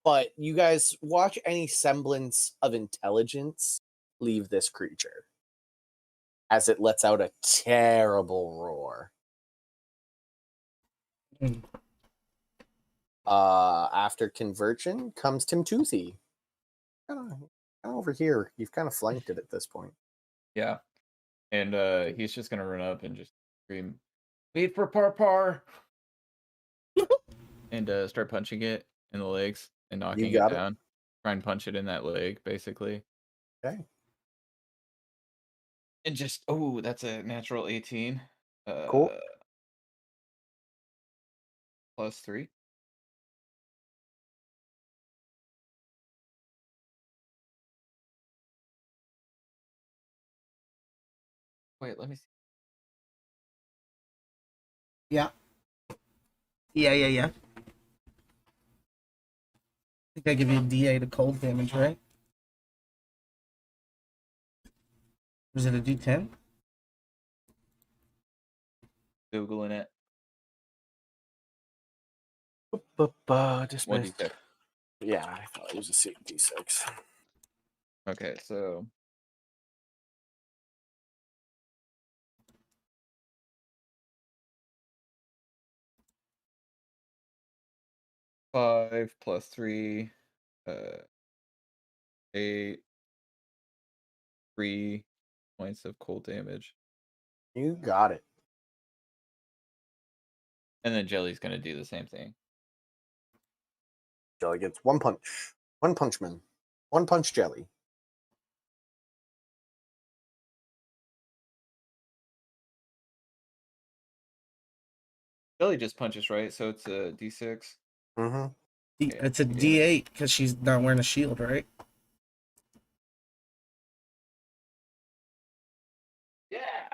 But you guys watch any semblance of intelligence leave this creature as it lets out a terrible roar. After conversion comes Tim Toothy. Kind of over here. You've kind of flanked it at this point. Yeah. And he's just gonna run up and just scream, "Wait for Parpar!" and start punching it in the legs and knocking it down. Try and punch it in that leg, basically. Okay. And just that's a natural 18. Cool. +3. Wait, let me see. Yeah. I think I give you a D8 of cold damage, right? Or is it a D10? Googling it. Dismissed. 1d6. Yeah, I thought it was a D6. Okay, so 5 + 3, 8, 3 points of cold damage. You got it. And then Jelly's gonna do the same thing. Jelly gets one punch. One punchman. One punch Jelly. Jelly just punches, right? So it's a D6. Mm-hmm. It's a D8 because she's not wearing a shield, right? Yeah.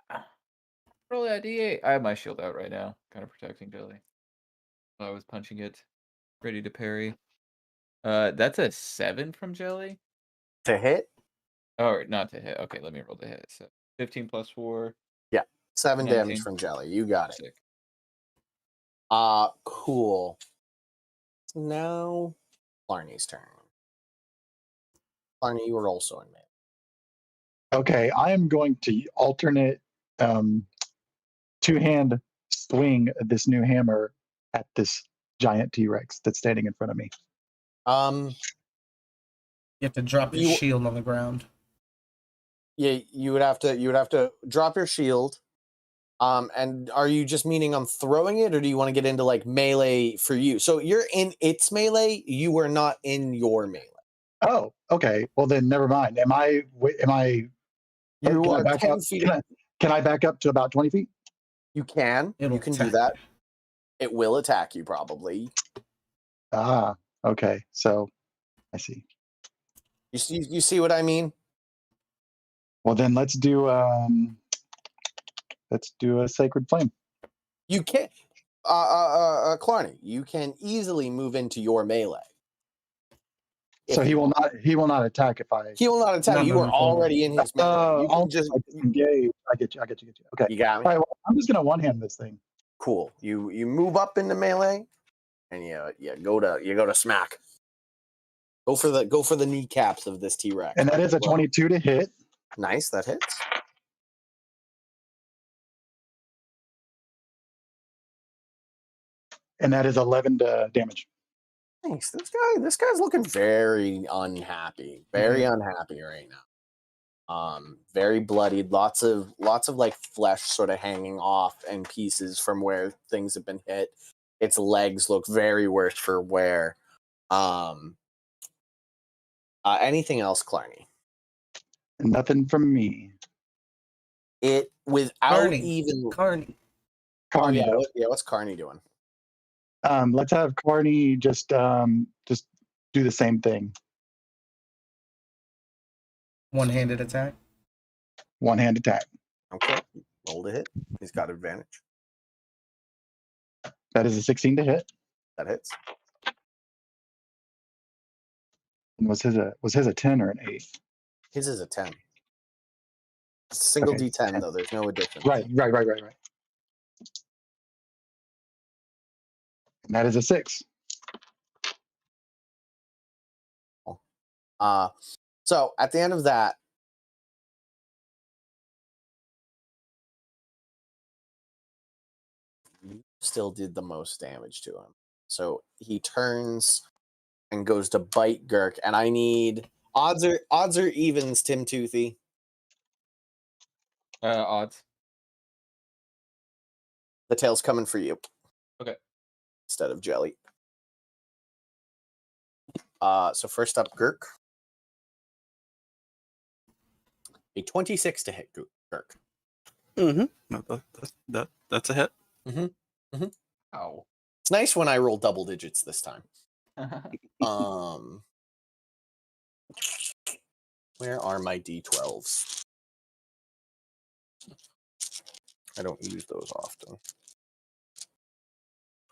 Roll that D8. I have my shield out right now, kind of protecting Jelly. I was punching it, ready to parry. That's a 7 from Jelly. To hit? Oh, not to hit. Okay, let me roll the hit. So 15 plus 4. 7 damage 19. from Jelly. You got it. Sick. Cool. Now, Blarney's turn. Blarney, you were also in mid. Okay, I am going to alternate two-hand swing this new hammer at this giant T-Rex that's standing in front of me. You have to drop your shield on the ground. Yeah, you would have to drop your shield. And are you just meaning I'm throwing it, or do you want to get into like melee for you? So you're in its melee. You are not in your melee. Oh, okay. Well, then never mind. Am I? You can I are back 10 up? feet. Can I back up to about 20 feet? You can. It'll You can do attack that. It will attack you probably. Ah, okay. So I see. You see what I mean? Well, then let's do a sacred flame. You can, Clarny, you can easily move into your melee. So he will not attack if I. He will not attack. Not You are moving forward. already in his melee. You can just engage. I get you. Okay. You got me. All right. Well, I'm just gonna one hand this thing. Cool. You move up into melee, and you go to smack. Go for the kneecaps of this T-Rex. And that is a 22 to hit. Nice, that hits. And that is 11 to damage. Thanks. This guy's looking very unhappy. Very unhappy right now. Very bloodied. Lots of like flesh sort of hanging off and pieces from where things have been hit. Its legs look very worse for wear. Anything else, Clarny? Nothing from me. It without Carney. even Carney. Carney, though. what's Carney doing? Let's have Carney just do the same thing. One-handed attack. One-hand attack. Okay, roll to hit. He's got advantage. That is a 16 to hit. That hits. And was his a 10 or an 8? His is a 10. Single Okay. D10 though. There's no addition. Right. And that is a 6. So at the end of that, you still did the most damage to him. So he turns and goes to bite Gurk, and I need odds or evens, Tim Toothy. Odds. The tail's coming for you. Okay. Instead of Jelly. So first up, Gurk. A 26 to hit Gurk. That's a hit. Ow. It's nice when I roll double digits this time. Where are my D12s? I don't use those often.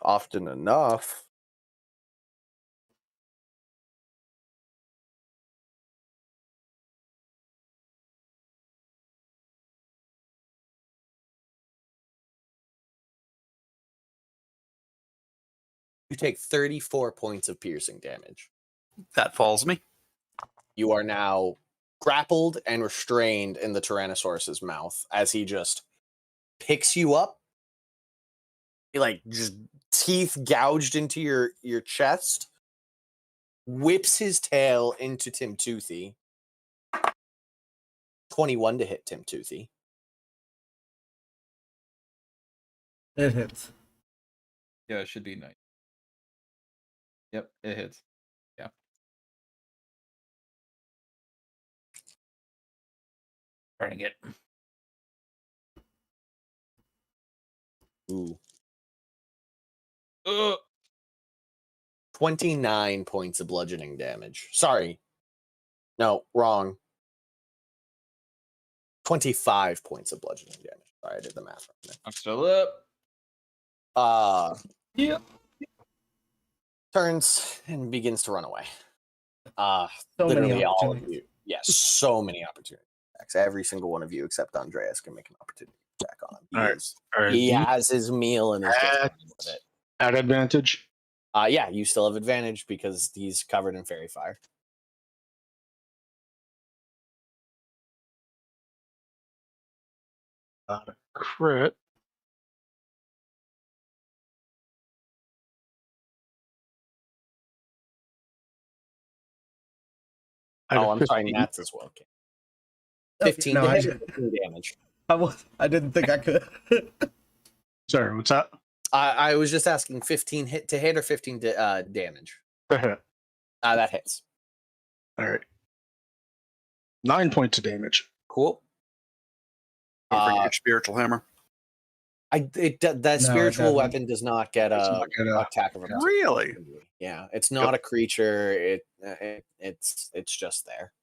Often enough. You take 34 points of piercing damage. That falls me. You are now grappled and restrained in the Tyrannosaurus's mouth as he just picks you up. He like just teeth gouged into your chest, whips his tail into Tim Toothy. 21 to hit Tim Toothy. It hits. Yeah, it should be nice. Yep, it hits. Yeah. Burning it. Ooh. Ugh. 29 points of bludgeoning damage. Sorry. No, wrong. 25 points of bludgeoning damage. Sorry, I did the math wrong I'm still up. there. Yeah. Turns and begins to run away. So many Literally all of opportunities. you. Yes, so many opportunity attacks. Every single one of you except Andreas can make an opportunity attack on him. All right. He has his meal and is just At- running with it. At advantage. Yeah, you still have advantage because he's covered in fairy fire. Crit. I'm sorry, Nats as well. Okay. 15 no, to I, hit, 15 damage. I didn't think I could. Sorry, what's that? I was just asking 15 hit to hit or 15 damage. All That hits. right. 9 points of damage. Cool. Don't forget your spiritual hammer. That spiritual doesn't. weapon does not get Does a not get a- attack of opportunity. Really? Yeah, it's not a creature. It's just there.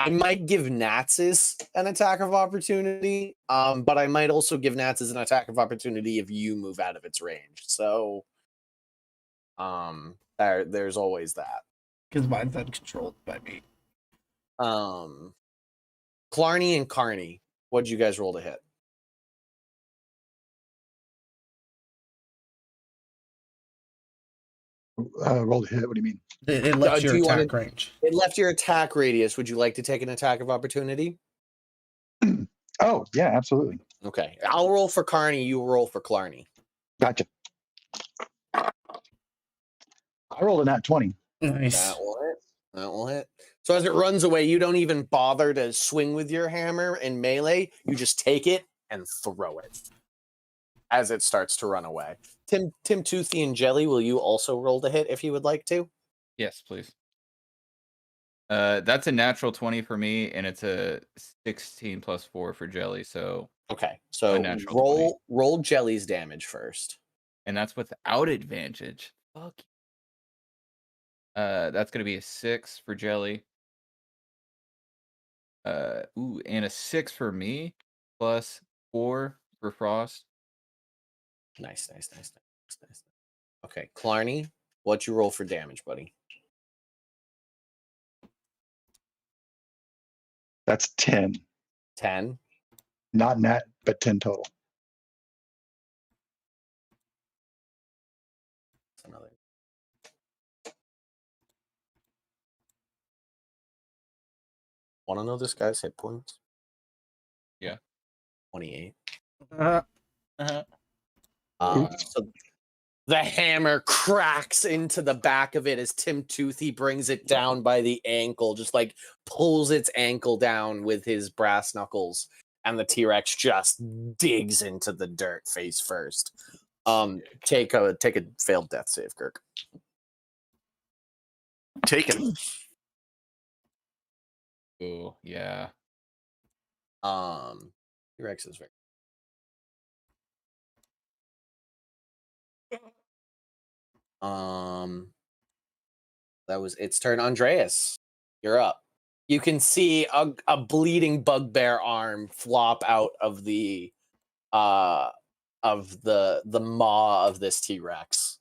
I might give Natsis an attack of opportunity, but I might also give Natsis an attack of opportunity if you move out of its range. So, there's always that. Because mine's uncontrolled by me. Clarny and Carney, what'd you guys roll to hit? Roll to hit. What do you mean? It left do your you wanna- attack range. It left your attack radius. Would you like to take an attack of opportunity? Oh, yeah, absolutely. Okay, I'll roll for Carney. You roll for Clarny. Gotcha. I rolled a nat 20. Nice. That will hit. That will hit. So as it runs away, you don't even bother to swing with your hammer in melee. You just take it and throw it as it starts to run away. Tim Toothy and Jelly, will you also roll to hit if you would like to? Yes, please. That's a natural 20 for me, and it's a 16 plus 4 for Jelly. So, Okay, so A natural roll Jelly's damage first. and that's without advantage. Fuck. That's gonna be a 6 for Jelly. And a 6 for me, plus 4 for Frost. Nice. Okay, Clarny, what'd you roll for damage, buddy? That's 10. 10. Not net, but 10 total. That's another. Want to know this guy's hit points? Yeah. 28. Uh-huh. So the hammer cracks into the back of it as Tim Toothy brings it down by the ankle, just like pulls its ankle down with his brass knuckles, and the T-Rex just digs into the dirt face first. Take a failed death save, Kirk. Taken. Oh, yeah. T-Rex is very. That was its turn. Andreas, you're up. You can see a bleeding bugbear arm flop out of the maw of this T-Rex.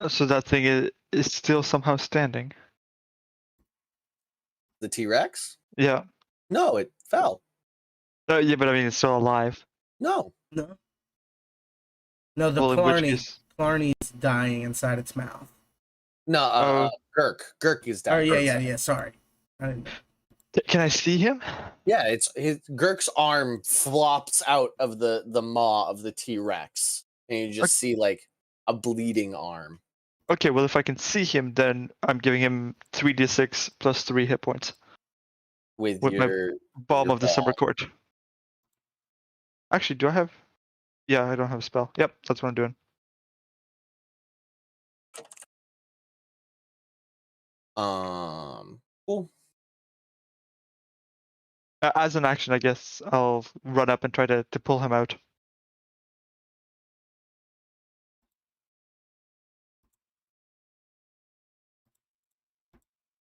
So that thing is still somehow standing. The T-Rex? Yeah. No, it fell. Yeah, but I mean, it's still alive. No. No. No, the Well, in which Clarny. case, Clarny's dying inside its mouth. No, Oh. Girk is down. Oh, yeah. Sorry. I didn't... can I see him? Yeah, it's Girk's arm flops out of the maw of the T-Rex, and you just see like a bleeding arm. Okay, well, if I can see him, then I'm giving him 3d6 plus 3 hit points. With my your Balm your of December ball. Court. Actually, do I have? Yeah, I don't have a spell. Yep, that's what I'm doing. Cool. As an action, I guess I'll run up and try to pull him out.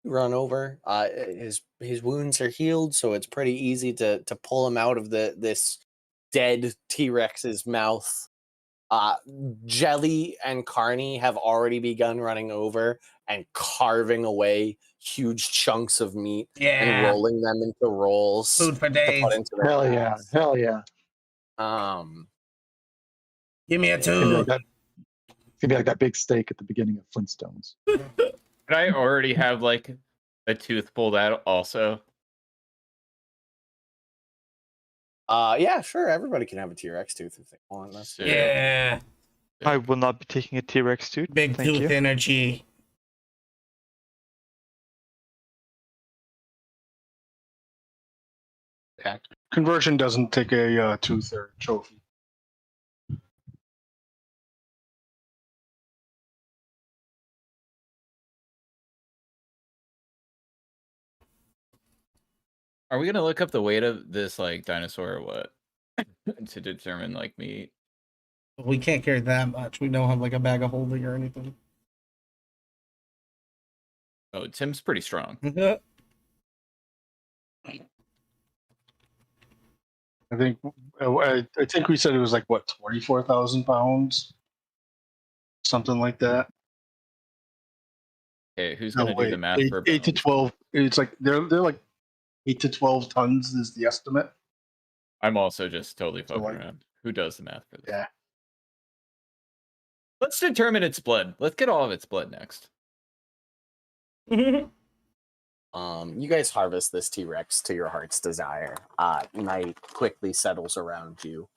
run over. His wounds are healed, so it's pretty easy to pull him out of this dead T-Rex's mouth. Jelly and Carney have already begun running over and carving away huge chunks of meat and rolling them into rolls Food for to days. put into their Hell yeah. mouths. Hell yeah. Give me a It's gonna be like tooth. that. It's gonna be like that big steak at the beginning of Flintstones. Could I already have like a tooth pulled out also? Yeah, sure. Everybody can have a T-Rex tooth if they want. That's Sick. Yeah. I will not be taking a T-Rex tooth. Big Thank tooth you. energy. Yeah. Conversion doesn't take a tooth or trophy. Are we gonna look up the weight of this like dinosaur or what to determine like meat? We can't carry that much. We don't have like a bag of holding or anything. Oh, Tim's pretty strong. I think we said it was like what 24,000 pounds, something like that. Okay, who's No, gonna do the wait, math for 8 to bones? 12. It's like they're like 8 to 12 tons is the estimate. I'm also just totally So, fucking like- around. Who does the math for this? Yeah. Let's determine its blood. Let's get all of its blood next. You guys harvest this T-Rex to your heart's desire. Night quickly settles around you.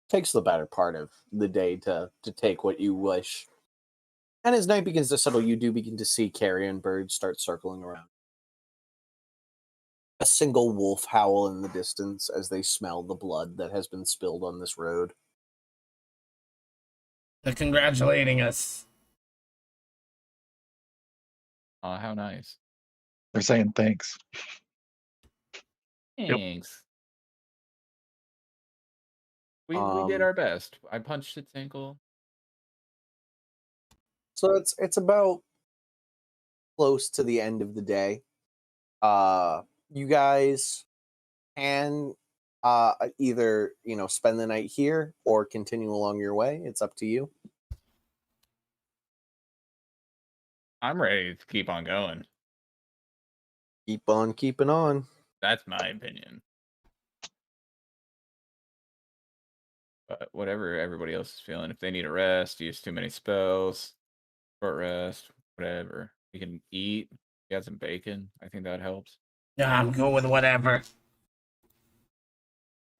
Takes the better part of the day to take what you wish. And as night begins to settle, you do begin to see carrion birds start circling around. A single wolf howl in the distance as they smell the blood that has been spilled on this road. They're congratulating us. Oh, how nice. They're saying thanks. Thanks. We did our best. I punched its ankle. So it's about close to the end of the day. You guys can either spend the night here or continue along your way. It's up to you. I'm ready to keep on going. Keep on keeping on. That's my opinion. But whatever everybody else is feeling, if they need a rest, use too many spells, short rest, whatever. We can eat. We got some bacon. I think that helps. Yeah, I'm good with whatever.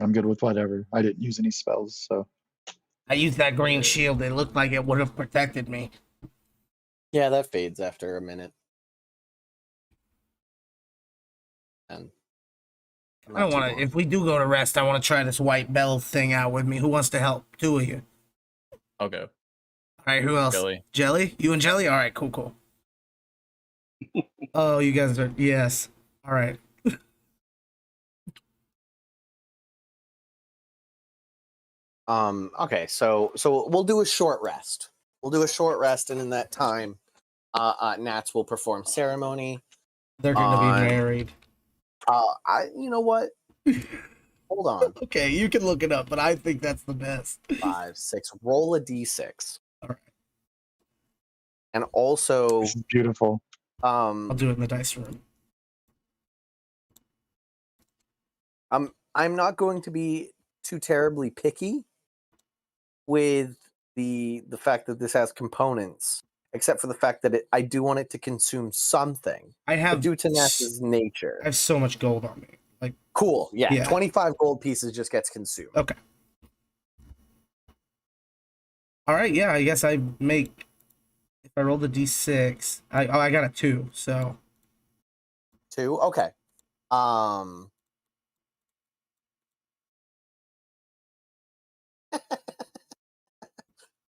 I'm good with whatever. I didn't use any spells, so I used that green shield. It looked like it would have protected me. Yeah, that fades after a minute. And I don't want to. If we do go to rest, I want to try this white bell thing out with me. Who wants to help? Two of you. I'll go. All right. Who else? Jelly. Jelly? You and Jelly? All right. Cool. Cool. Oh, you guys are. Yes. All right. Okay, so we'll do a short rest. And in that time, Nats will perform ceremony. They're going to be married. You know what? Hold on. Okay, you can look it up, but I think that's the best. 5, 6. Roll a d6. All right. And also, this is beautiful. I'll do it in the dice room. I'm not going to be too terribly picky with the fact that this has components, except for the fact that I do want it to consume something. I have But due to Ness's nature. I have so much gold on me. Like, Cool. Yeah, Yeah. 25 gold pieces just gets consumed. okay. All right. Yeah, I guess I make. If I roll the d6, I got a 2. So 2. Okay.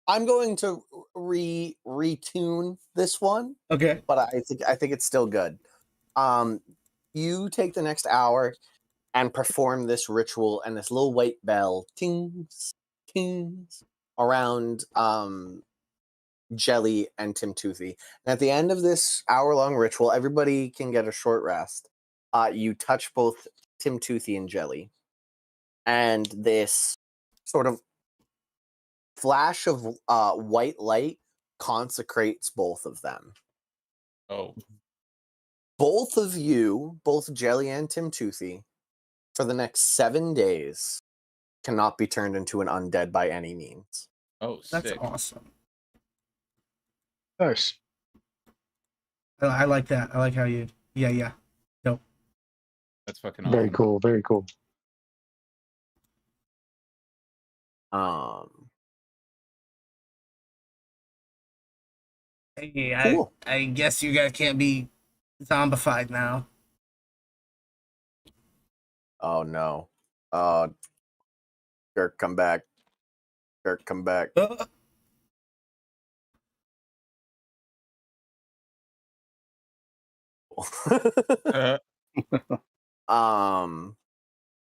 I'm going to retune this one, okay. but I think it's still good. You take the next hour and perform this ritual, and this little white bell tings, tings, around Jelly and Tim Toothy. And at the end of this hour-long ritual, everybody can get a short rest. You touch both Tim Toothy and Jelly, and this sort of flash of white light consecrates both of them. Oh, Both of you, both Jelly and Tim Toothy, for the next 7 days, cannot be turned into an undead by any means. oh, That's sick. awesome. Nice. I like that. I like how you. Yeah. Dope. That's fucking awesome. Very cool. Very cool. Hey, Cool. I guess you guys can't be zombified now. Oh no. Dirk, come back. Dirk, come back.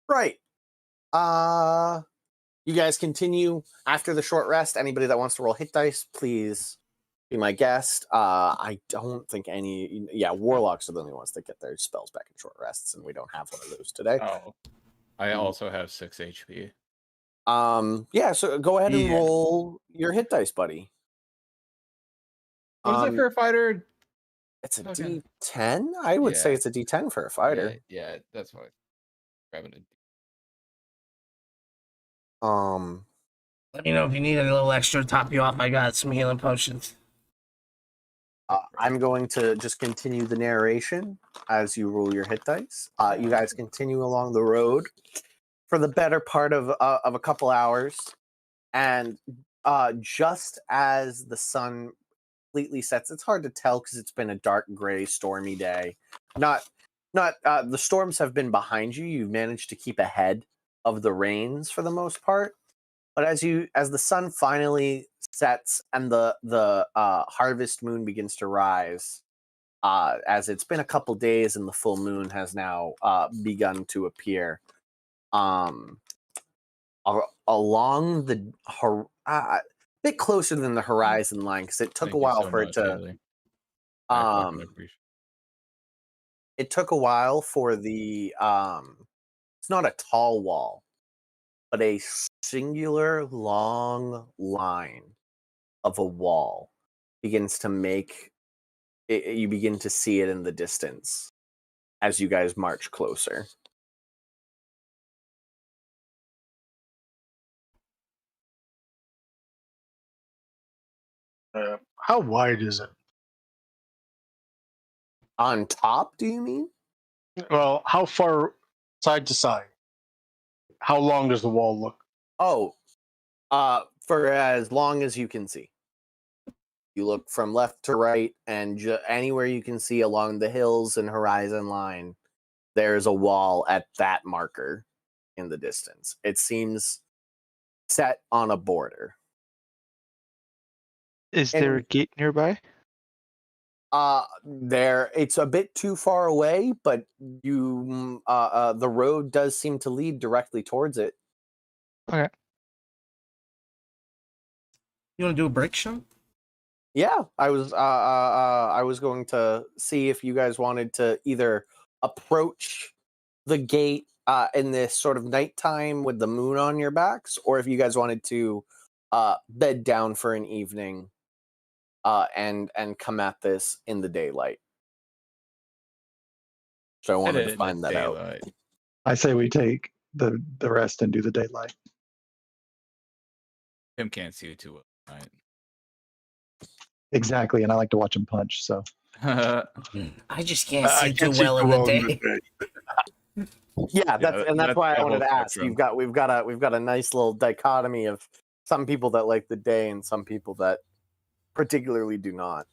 Right. You guys continue after the short rest. Anybody that wants to roll hit dice, please be my guest. I don't think any. Yeah, warlocks are the only ones that get their spells back in short rests, and we don't have one of those today. Oh, I also have 6 HP. Yeah. So go ahead and Yeah. roll your hit dice, buddy. What is that for a fighter? It's a Okay. D10. I would say Yeah. it's a D10 for a fighter. Yeah, that's why. Grabbing it. Let me know if you need a little extra to top you off. I got some healing potions. I'm going to just continue the narration as you roll your hit dice. You guys continue along the road for the better part of a couple hours, and just as the sun completely sets, it's hard to tell because it's been a dark, gray, stormy day. Not the storms have been behind you. You've managed to keep ahead of the rains for the most part. But as the sun finally sets and the harvest moon begins to rise, as it's been a couple days and the full moon has now begun to appear, along the bit closer than the horizon line, because it took Thank a you while so for much, it to. Haley. I fucking appreciate It took a while for the it's not a tall wall, but a singular long line of a wall begins to make it, you begin to see it in the distance as you guys march closer. How wide is it? On top, do you mean? Well, how far side to side? How long does the wall look? Oh, for as long as you can see. You look from left to right, and anywhere you can see along the hills and horizon line, there's a wall at that marker in the distance. It seems set on a border. Is there a gate nearby? There, it's a bit too far away, but the road does seem to lead directly towards it. Okay. You want to do a break show? Yeah, I was going to see if you guys wanted to either approach the gate in this sort of nighttime with the moon on your backs, or if you guys wanted to bed down for an evening and come at this in the daylight. So I wanted to find that out. I say we take the rest and do the daylight. Tim can't see you too well. Right. Exactly, and I like to watch him punch. So I just can't I see can't too see well too in the well in day. Yeah, Yeah, that's why I the wanted whole to ask. spectrum. We've got a nice little dichotomy of some people that like the day and some people that particularly do not.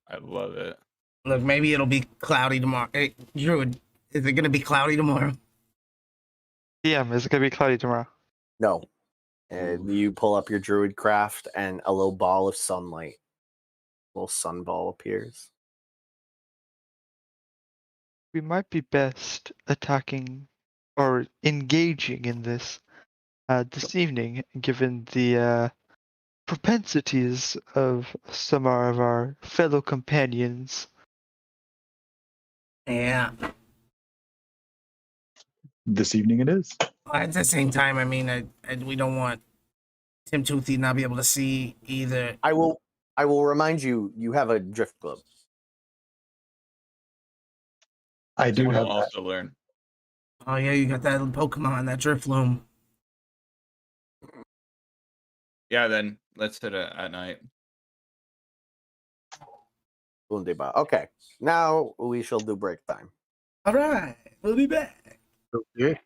I love it. Look, maybe it'll be cloudy tomorrow. Hey, Druid, is it going to be cloudy tomorrow? DM, is it gonna be cloudy tomorrow? No. And you pull up your druid craft and a little ball of sunlight. A little sun ball appears. We might be best attacking or engaging in this this evening, given the propensities of some of our fellow companions. Yeah. This evening it is. At the same time, I mean, we don't want Tim Toothy not be able to see either. I will remind you. You have a drift globe. I do Tim have will that. also learn. Oh yeah, you got that Pokemon, that Drifloom. Yeah, then let's hit it at night. Okay, now we shall do break time. All right, we'll be back. Okay.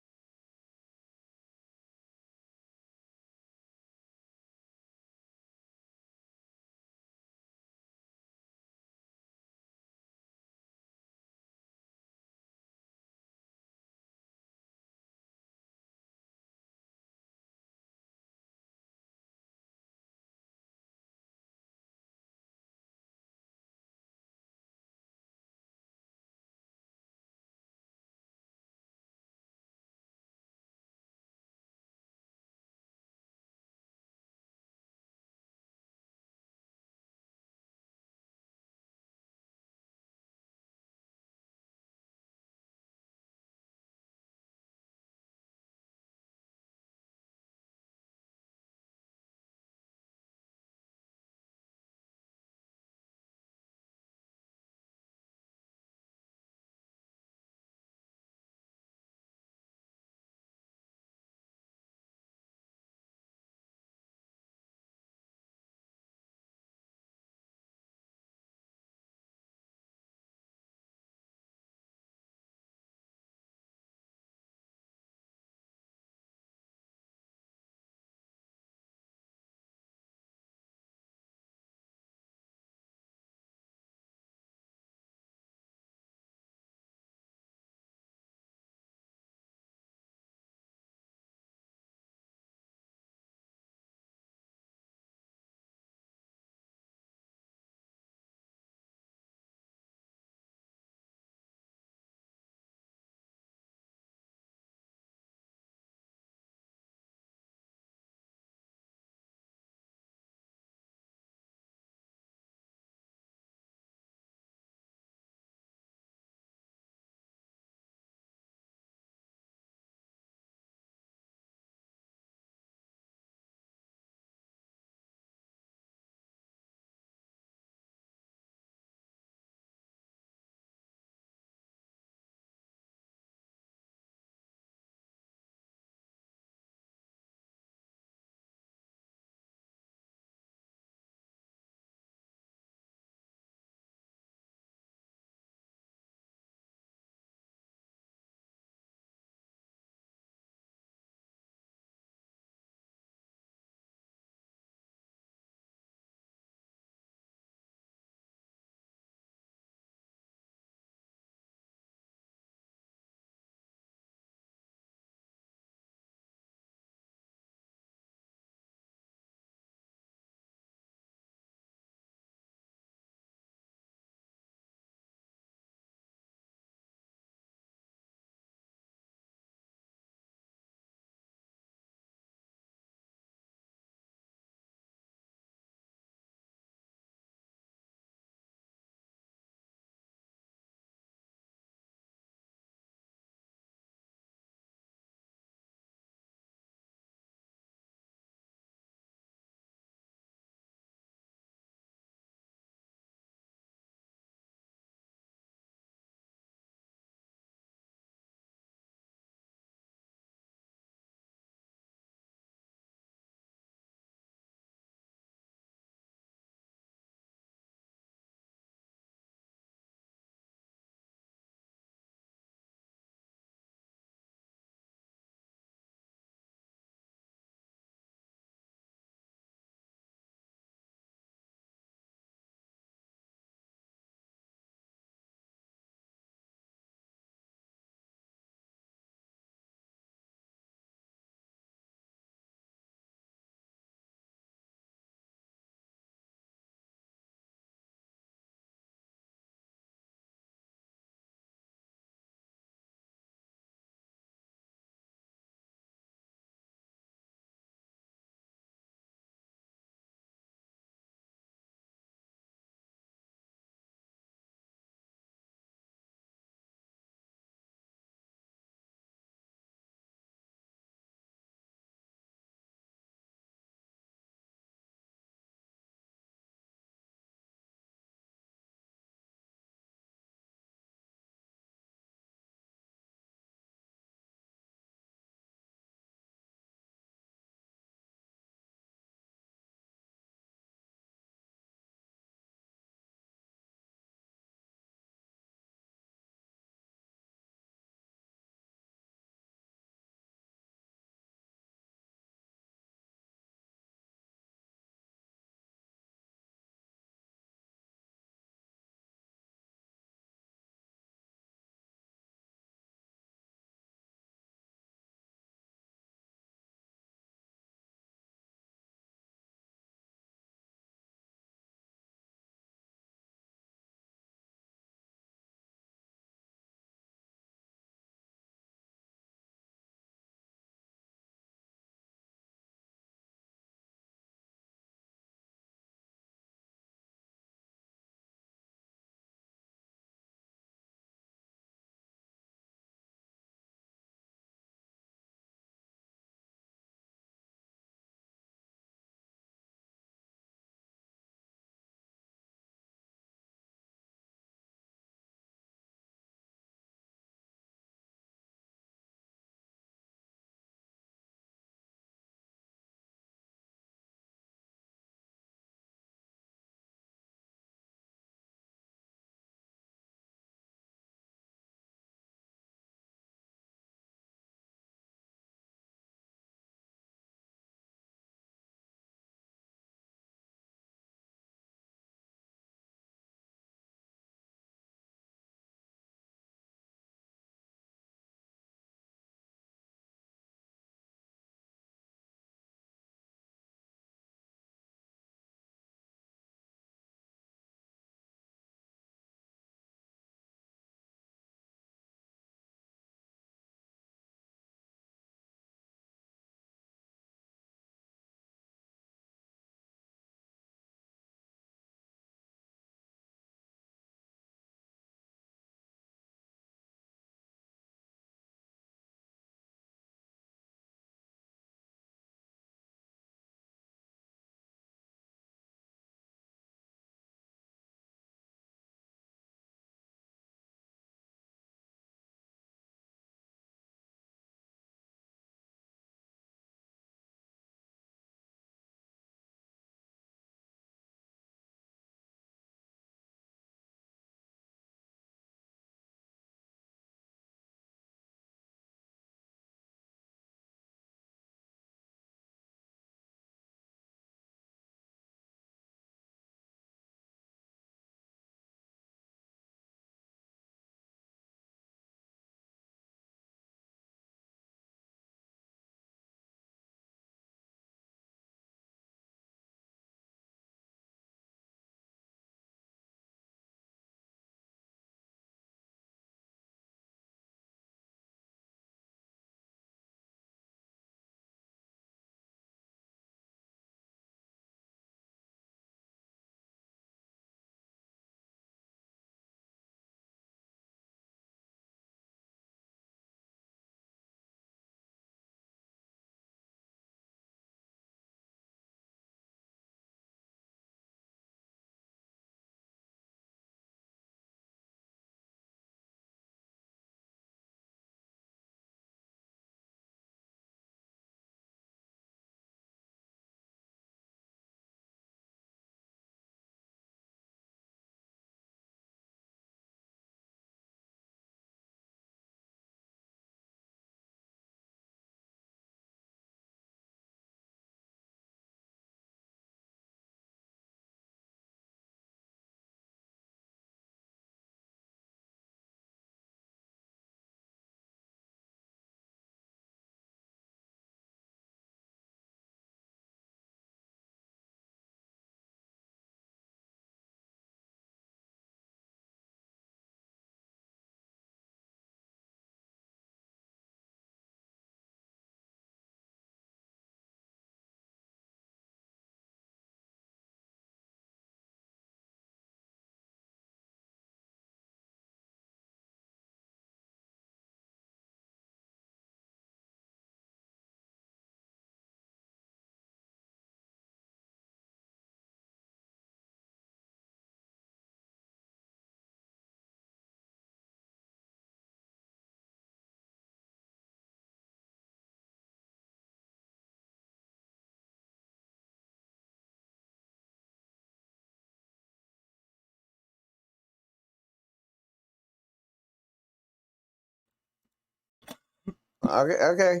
Okay.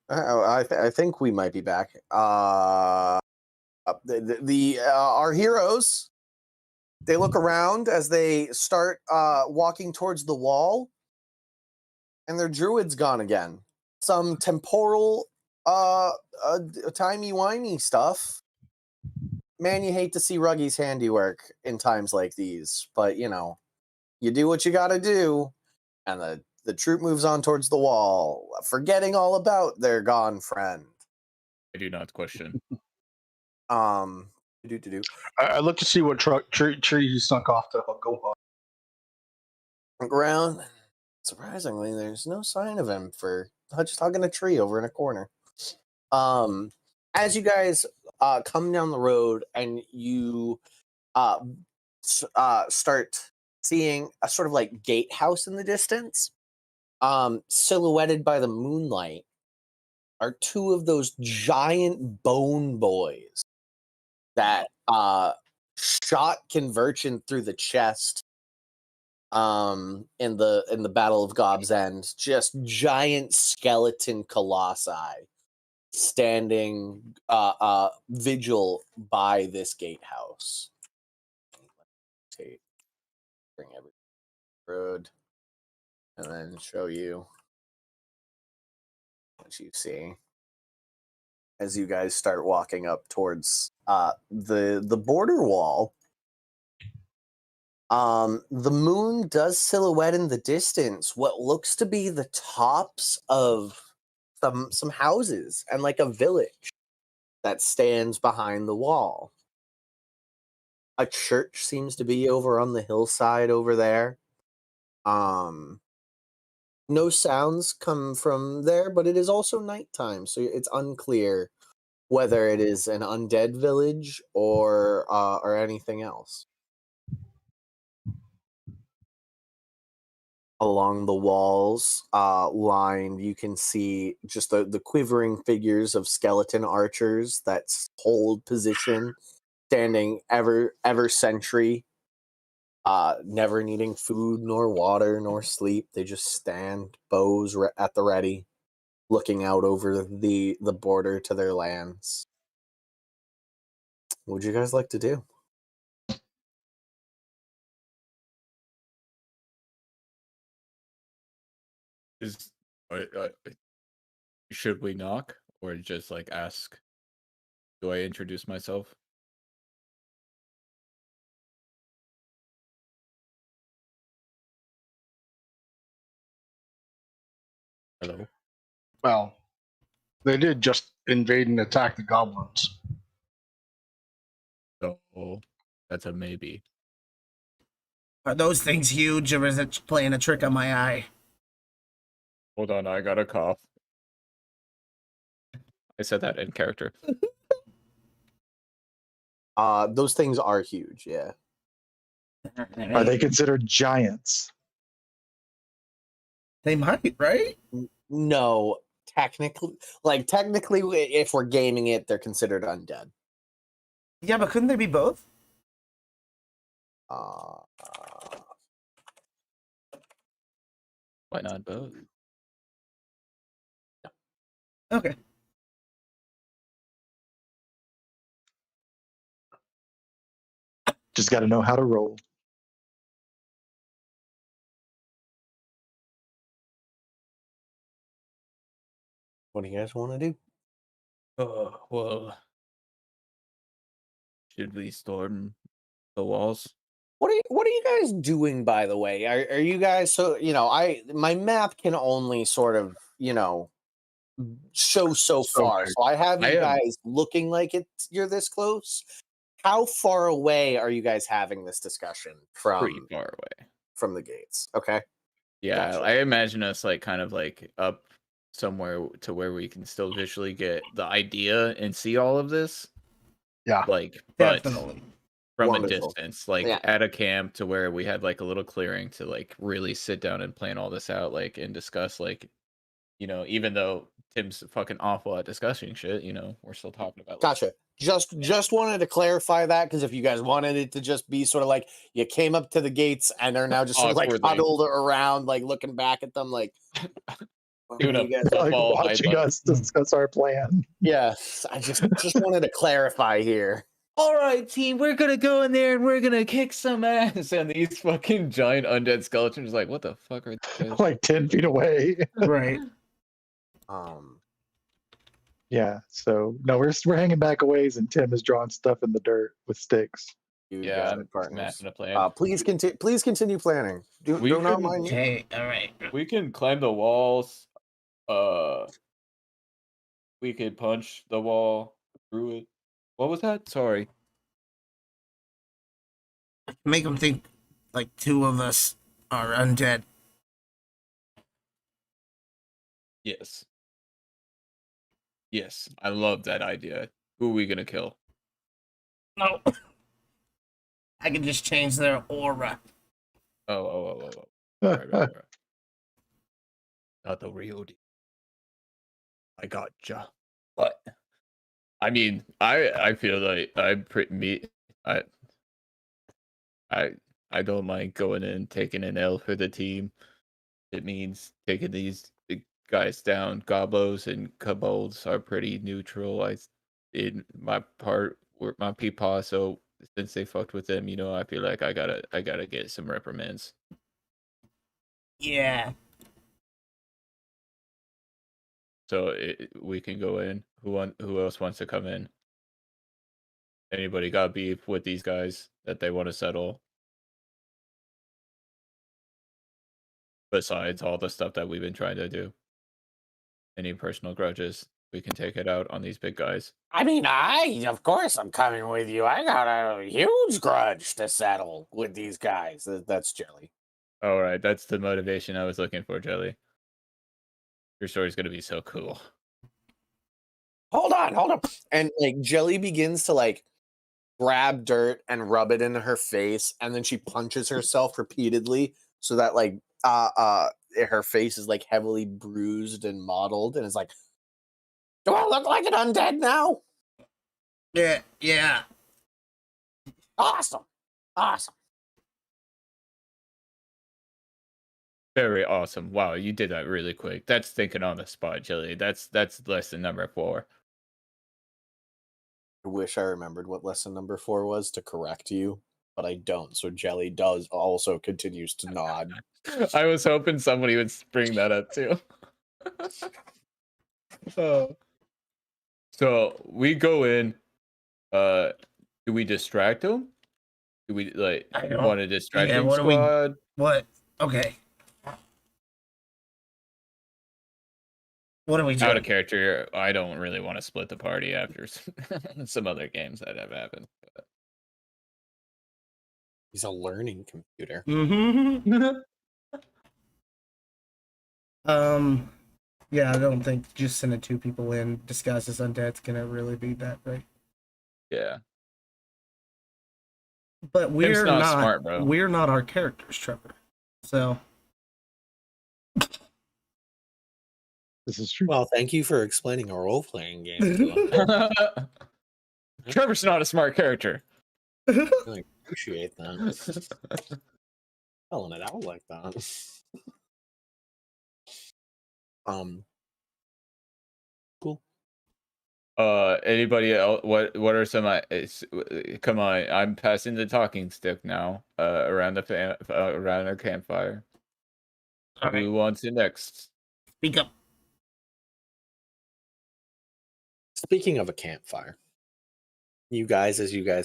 I think we might be back. Our heroes, they look around as they start walking towards the wall, and their druid's gone again. Some temporal, timey-wimey stuff. Man, you hate to see Ruggy's handiwork in times like these, but you do what you gotta do, and the troop moves on towards the wall, forgetting all about their gone friend. I do not question. Do. I look to see what tree he snuck off to go on. Ground. Surprisingly, there's no sign of him for just hugging a tree over in a corner. As you guys come down the road and you start seeing a sort of like gatehouse in the distance, silhouetted by the moonlight, are two of those giant bone boys that shot Convergent through the chest in the Battle of Gob's End. Just giant skeleton colossi standing vigil by this gatehouse. Bring every road and then show you what you see as you guys start walking up towards the border wall. The moon does silhouette in the distance what looks to be the tops of some houses and like a village that stands behind the wall. A church seems to be over on the hillside over there. No sounds come from there, but it is also nighttime, so it's unclear whether it is an undead village or anything else. Along the walls, lined, you can see just the quivering figures of skeleton archers that hold position, standing ever sentry, never needing food nor water nor sleep. They just stand, bows at the ready, looking out over the border to their lands. What would you guys like to do? Should we knock or just like ask? Do I introduce myself? Hello. Well, they did just invade and attack the goblins. So that's a maybe. Are those things huge, or is it playing a trick on my eye? Hold on, I got a cough. I said that in character. Those things are huge, yeah. Are they considered giants? They might, right? No, technically, if we're gaming it, they're considered undead. Yeah, but couldn't they be both? Why not both? Okay. Just got to know how to roll. What do you guys want to do? Well, should we storm the walls? What are you guys doing, by the way? Are you guys my map can only sort of, show so far. Okay. So I have you guys looking like you're this close. How far away are you guys having this discussion from? Pretty far away from the gates. Okay. Yeah, Gotcha. I imagine us like kind of like up somewhere to where we can still visually get the idea and see all of this. Yeah, like but Definitely. from Wonderful. a distance, like at a camp to where we had like a little clearing to like really sit down and plan all this out, like and discuss, like even though Tim's fucking awful at discussing shit, we're still talking about. Gotcha. Just wanted to clarify that, because if you guys wanted it to just be sort of like you came up to the gates and are now just sort of like Awkwardly. huddled around, like looking back at them, like Doing a You guys- Like football watching hype. us discuss our plan. Yes, I just wanted to clarify here. All right, team, we're gonna go in there and we're gonna kick some ass. And these fucking giant undead skeletons, like, what the fuck are these? Like 10 feet away. Right. Yeah. So no, we're hanging back a ways, and Tim is drawing stuff in the dirt with sticks. You Yeah, got I'm it, partners. mapping a plan. Please continue planning. Do We not can- mind me. Okay. All right. We can climb the walls. We could punch the wall through it. What was that? Sorry. Make them think like two of us are undead. Yes. Yes, I love that idea. Who are we gonna kill? No. I can just change their aura. Oh. Right. Not the real deal. I gotcha. But I mean, I feel like I'm pretty I don't mind going in taking an L for the team. It means taking these big guys down. Gobos and kobolds are pretty neutral. In my part, my peepaw. So since they fucked with them, I feel like I gotta get some reprimands. Yeah. So we can go in. Who else wants to come in? Anybody got beef with these guys that they want to settle? Besides all the stuff that we've been trying to do. Any personal grudges? We can take it out on these big guys. I mean, of course, I'm coming with you. I got a huge grudge to settle with these guys. That's Jelly. All right, that's the motivation I was looking for, Jelly. Your story's gonna be so cool. Hold on. And like Jelly begins to like grab dirt and rub it into her face, and then she punches herself repeatedly so that like her face is like heavily bruised and mottled, and it's like, do I look like an undead now? Yeah. Awesome. Very awesome. Wow, you did that really quick. That's thinking on the spot, Jelly. That's lesson number 4. I wish I remembered what lesson number 4 was to correct you, but I don't. So Jelly also continues to nod. I was hoping somebody would bring that up too. So we go in. Do we distract them? Do we want to distract them squad? What? Okay. What are we doing? Out of character, I don't really want to split the party after some other games that have happened. But... He's a learning computer. Mm-hmm. Yeah, I don't think just sending 2 people in disguised as undead's gonna really be that right. Yeah. But we're not not smart, bro. We're not our characters, Trevor. So This is true. Well, thank you for explaining a role-playing game to him. Trevor's not a smart character. I really appreciate that. Spelling it out like that. Cool. Anybody else? What are some? Come on, I'm passing the talking stick now. Around the campfire. all right, Who wants it next? speak up. Speaking of a campfire, you guys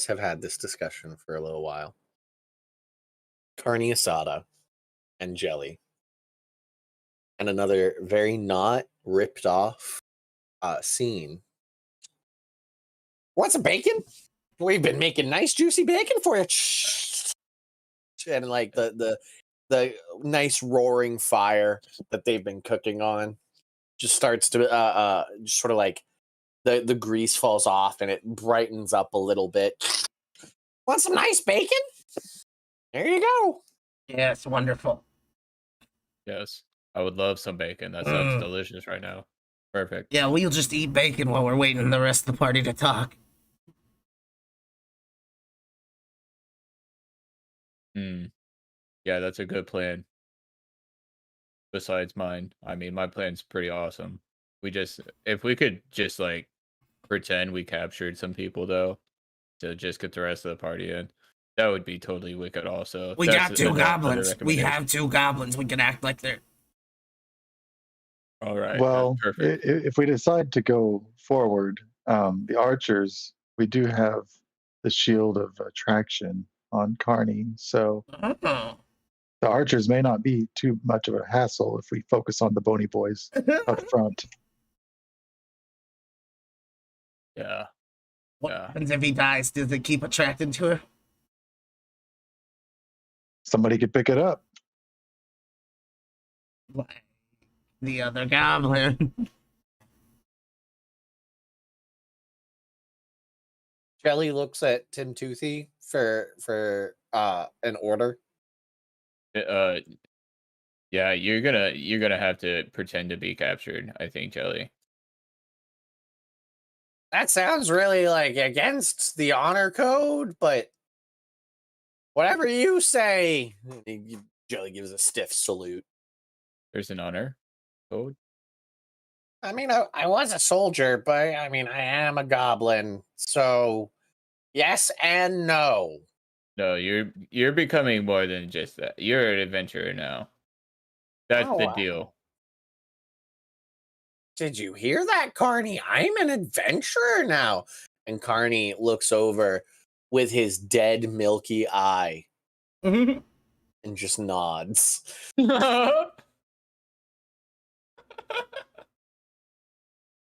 have had this discussion for a little while. Carne asada and Jelly, and another very not ripped off scene. Want some bacon? We've been making nice juicy bacon for you. And like the nice roaring fire that they've been cooking on just starts to just sort of like the grease falls off and it brightens up a little bit. Want some nice bacon? There you go. Yes, wonderful. Yes, I would love some bacon. That sounds delicious right now. Perfect. Yeah, we'll just eat bacon while we're waiting the rest of the party to talk. Yeah, that's a good plan. besides mine. I mean, my plan's pretty awesome. If we could just like pretend we captured some people though, to just get the rest of the party in, that would be totally wicked. Also, We That's got two another goblins. We recommendation. have two goblins. We can act like they're. All right. Well, perfect. if we decide to go forward, the archers, we do have the shield of attraction on Carney, so Oh. the archers may not be too much of a hassle if we focus on the bony boys up front. Yeah. What Yeah. happens if he dies? Does it keep attracting to her? Somebody could pick it up. Like the other goblin. Jelly looks at Tim Toothy for an order. Yeah, you're gonna have to pretend to be captured, I think, Jelly. That sounds really like against the honor code, but whatever you say. Jelly gives a stiff salute. There's an honor code. I mean, I was a soldier, but I mean, I am a goblin, so yes and no. No, you're becoming more than just that. You're an adventurer now. That's Oh, the wow. deal. Did you hear that, Carney? I'm an adventurer now. And Carney looks over with his dead milky eye and just nods.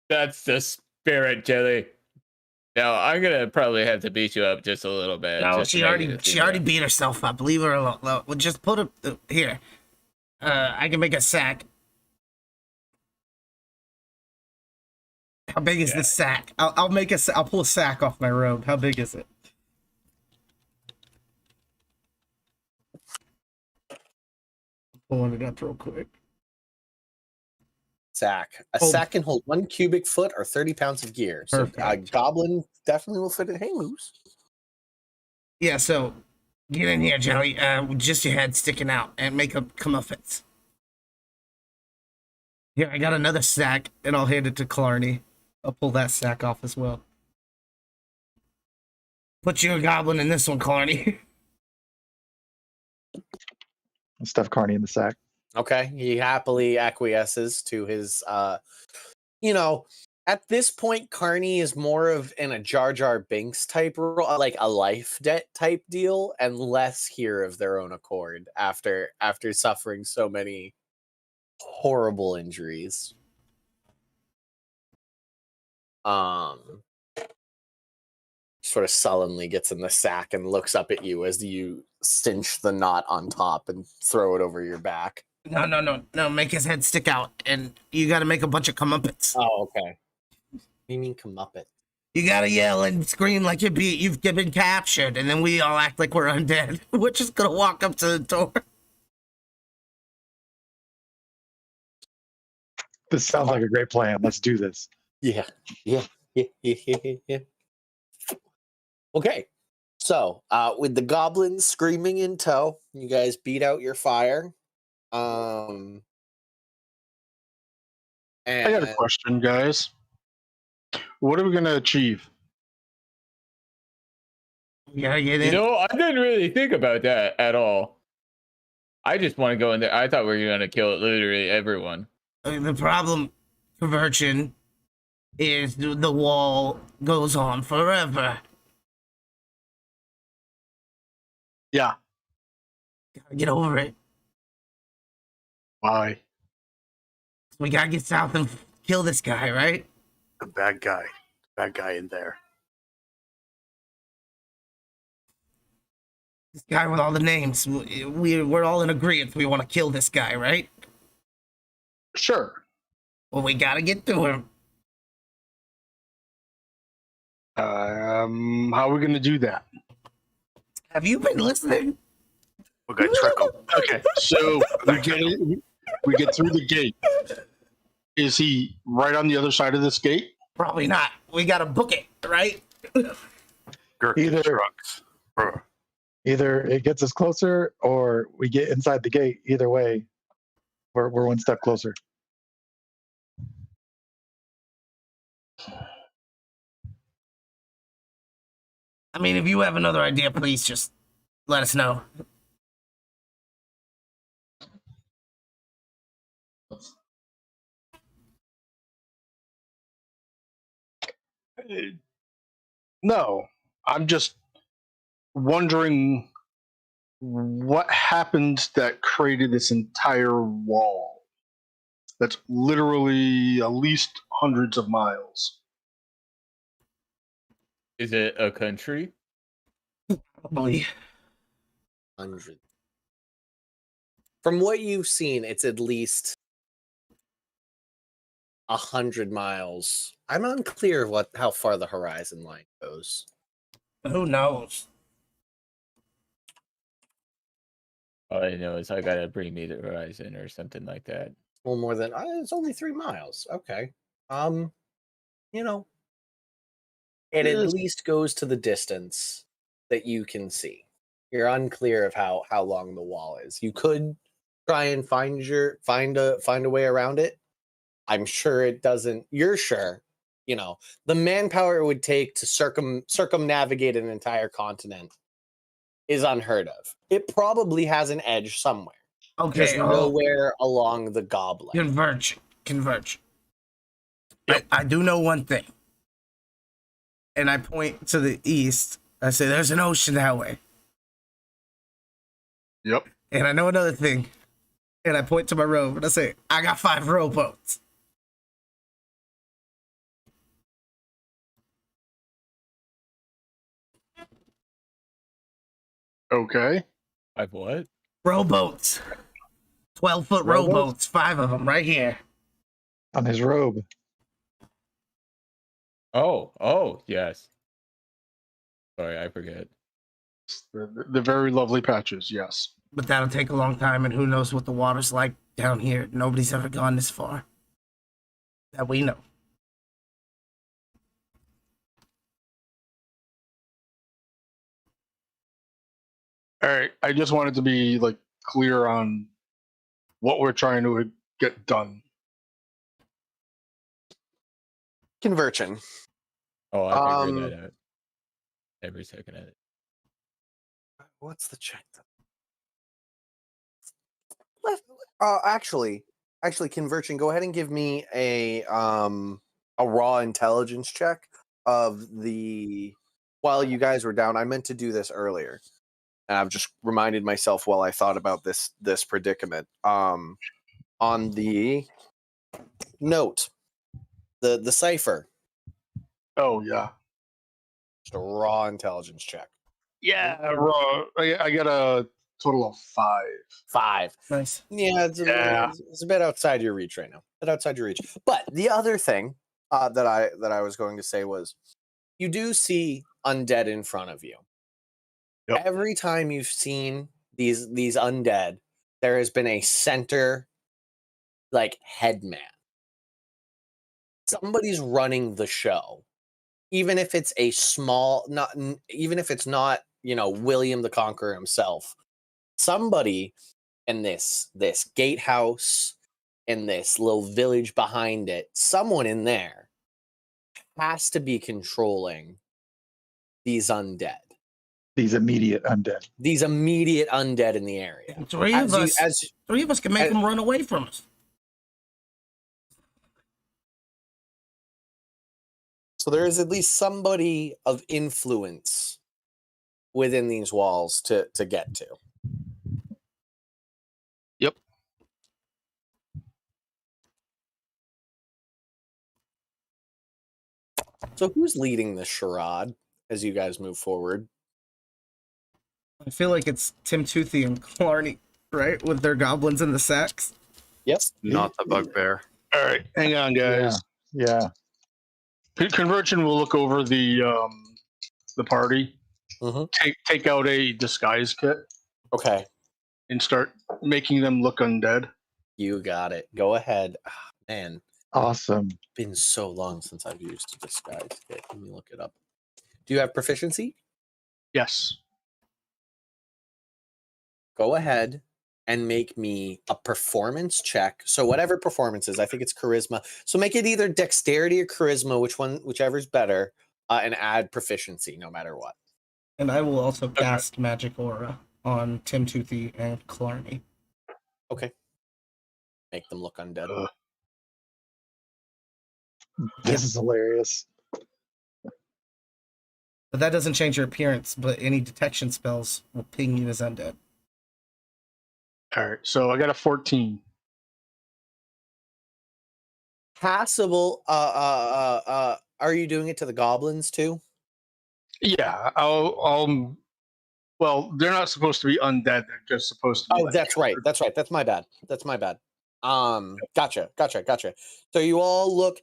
That's the spirit, Jelly. Now I'm gonna probably have to beat you up just a little bit. No, just to she make already it she seem already right. beat herself up. Leave her alone. We'll just put her here. I can make a sack. How big is this sack? I'll pull a sack off my robe. How big is it? Pulling it up real quick. Sack. A Oh. sack can hold 1 cubic foot or 30 pounds of gear. So a Perfect. goblin definitely will fit it. Hey, Moose. Yeah, so get in here, Jelly. With just your head sticking out and make a comeuppance. Here, I got another sack, and I'll hand it to Clarny. I'll pull that sack off as well. Put you a goblin in this one, Clarny. Stuff Carney in the sack. Okay. He happily acquiesces to his, at this point, Carney is more of in a Jar Jar Binks type role, like a life debt type deal, and less here of their own accord after suffering so many horrible injuries. Sort of sullenly gets in the sack and looks up at you as you cinch the knot on top and throw it over your back. No, make his head stick out, and you gotta make a bunch of comeuppance. Oh, okay. What do you mean comeuppance? You gotta yell and scream like you've been captured, and then we all act like we're undead. We're just gonna walk up to the door. This sounds like a great plan. Let's do this. Yeah. Okay. So, with the goblins screaming in tow, you guys beat out your fire. And I got a question, guys. What are we gonna achieve? You gotta get in. You know, I didn't really think about that at all. I just want to go in there. I thought we were gonna kill literally everyone. The problem, Conversion, is the wall goes on forever. Yeah. Gotta get over it. Why? We gotta get south and kill this guy, right? The bad guy in there. This guy with all the names. We're all in agreement. We want to kill this guy, right? Sure. Well, we gotta get to him. How are we gonna do that? Have you been listening? We got trickle. Okay, so we get through the gate. Is he right on the other side of this gate? Probably not. We gotta book it, right? Gherkin Either- shrugs. Bruh. Either it gets us closer or we get inside the gate. Either way, We're one step closer. I mean, if you have another idea, please just let us know. No, I'm just wondering what happened that created this entire wall that's literally at least hundreds of miles. Is it a country? Probably. 100. From what you've seen, it's at least 100 miles. I'm unclear of how far the horizon line goes. Who knows? All I know is I gotta bring me the horizon or something like that. Well, more than it's only 3 miles. Okay. You know, it at Yes. least goes to the distance that you can see. You're unclear of how long the wall is. You could try and find a way around it. I'm sure it doesn't. You're sure, the manpower it would take to circumnavigate an entire continent is unheard of. It probably has an edge somewhere. Okay. Just nowhere along the goblet. Converge. Yep. I do know one thing. And I point to the east. I say, there's an ocean that way. Yep. And I know another thing. And I point to my row and I say, I got 5 rowboats. Okay. I've what? Rowboats. 12-foot rowboats. 5 of them right here. On his robe. Oh, yes. Sorry, I forget. The very lovely patches, yes. But that'll take a long time, and who knows what the water's like down here. Nobody's ever gone this far. That we know. All right. I just wanted to be clear on what we're trying to get done. Conversion. Oh, I figured that out. Every second of it. What's the check? Actually, Conversion. Go ahead and give me a raw intelligence check of the. While you guys were down, I meant to do this earlier, and I've just reminded myself while I thought about this predicament. On the note, the cipher. Oh, yeah. Just a raw intelligence check. Yeah, raw. I got a total of 5. 5. Nice. Yeah, it's a bit outside your reach right now. But the other thing that I was going to say was, you do see undead in front of you. Yep. Every time you've seen these undead, there has been a center headman. Somebody's running the show. Even if it's even if it's not, William the Conqueror himself, somebody in this gatehouse, in this little village behind it, someone in there has to be controlling these undead. These immediate undead. These immediate undead in the area. And 3 of us can make them run away from us. So there is at least somebody of influence within these walls to get to. Yep. So who's leading this charade as you guys move forward? I feel like it's Tim Toothy and Clarny, right? With their goblins in the sacks. Yes. Not the bugbear. All right. Hang on, guys. Yeah. Conversion will look over the party, Mhm. take out a disguise kit, Okay. and start making them look undead. You got it. Go ahead. Man, Awesome. been so long since I've used a disguise kit. Let me look it up. Do you have proficiency? Yes. Go ahead and make me a performance check. So whatever performance is, I think it's charisma. So make it either dexterity or charisma, whichever's better, and add proficiency no matter what. And I will also cast Magic Aura on Tim Toothy and Clarny. Okay. Make them look undead. This is hilarious. But that doesn't change your appearance, but any detection spells will ping you as undead. All right, so I got a 14. Passable. Are you doing it to the goblins too? Yeah, well, they're not supposed to be undead. They're just supposed to be. Oh, that's right. That's right. That's my bad. Gotcha. So you all look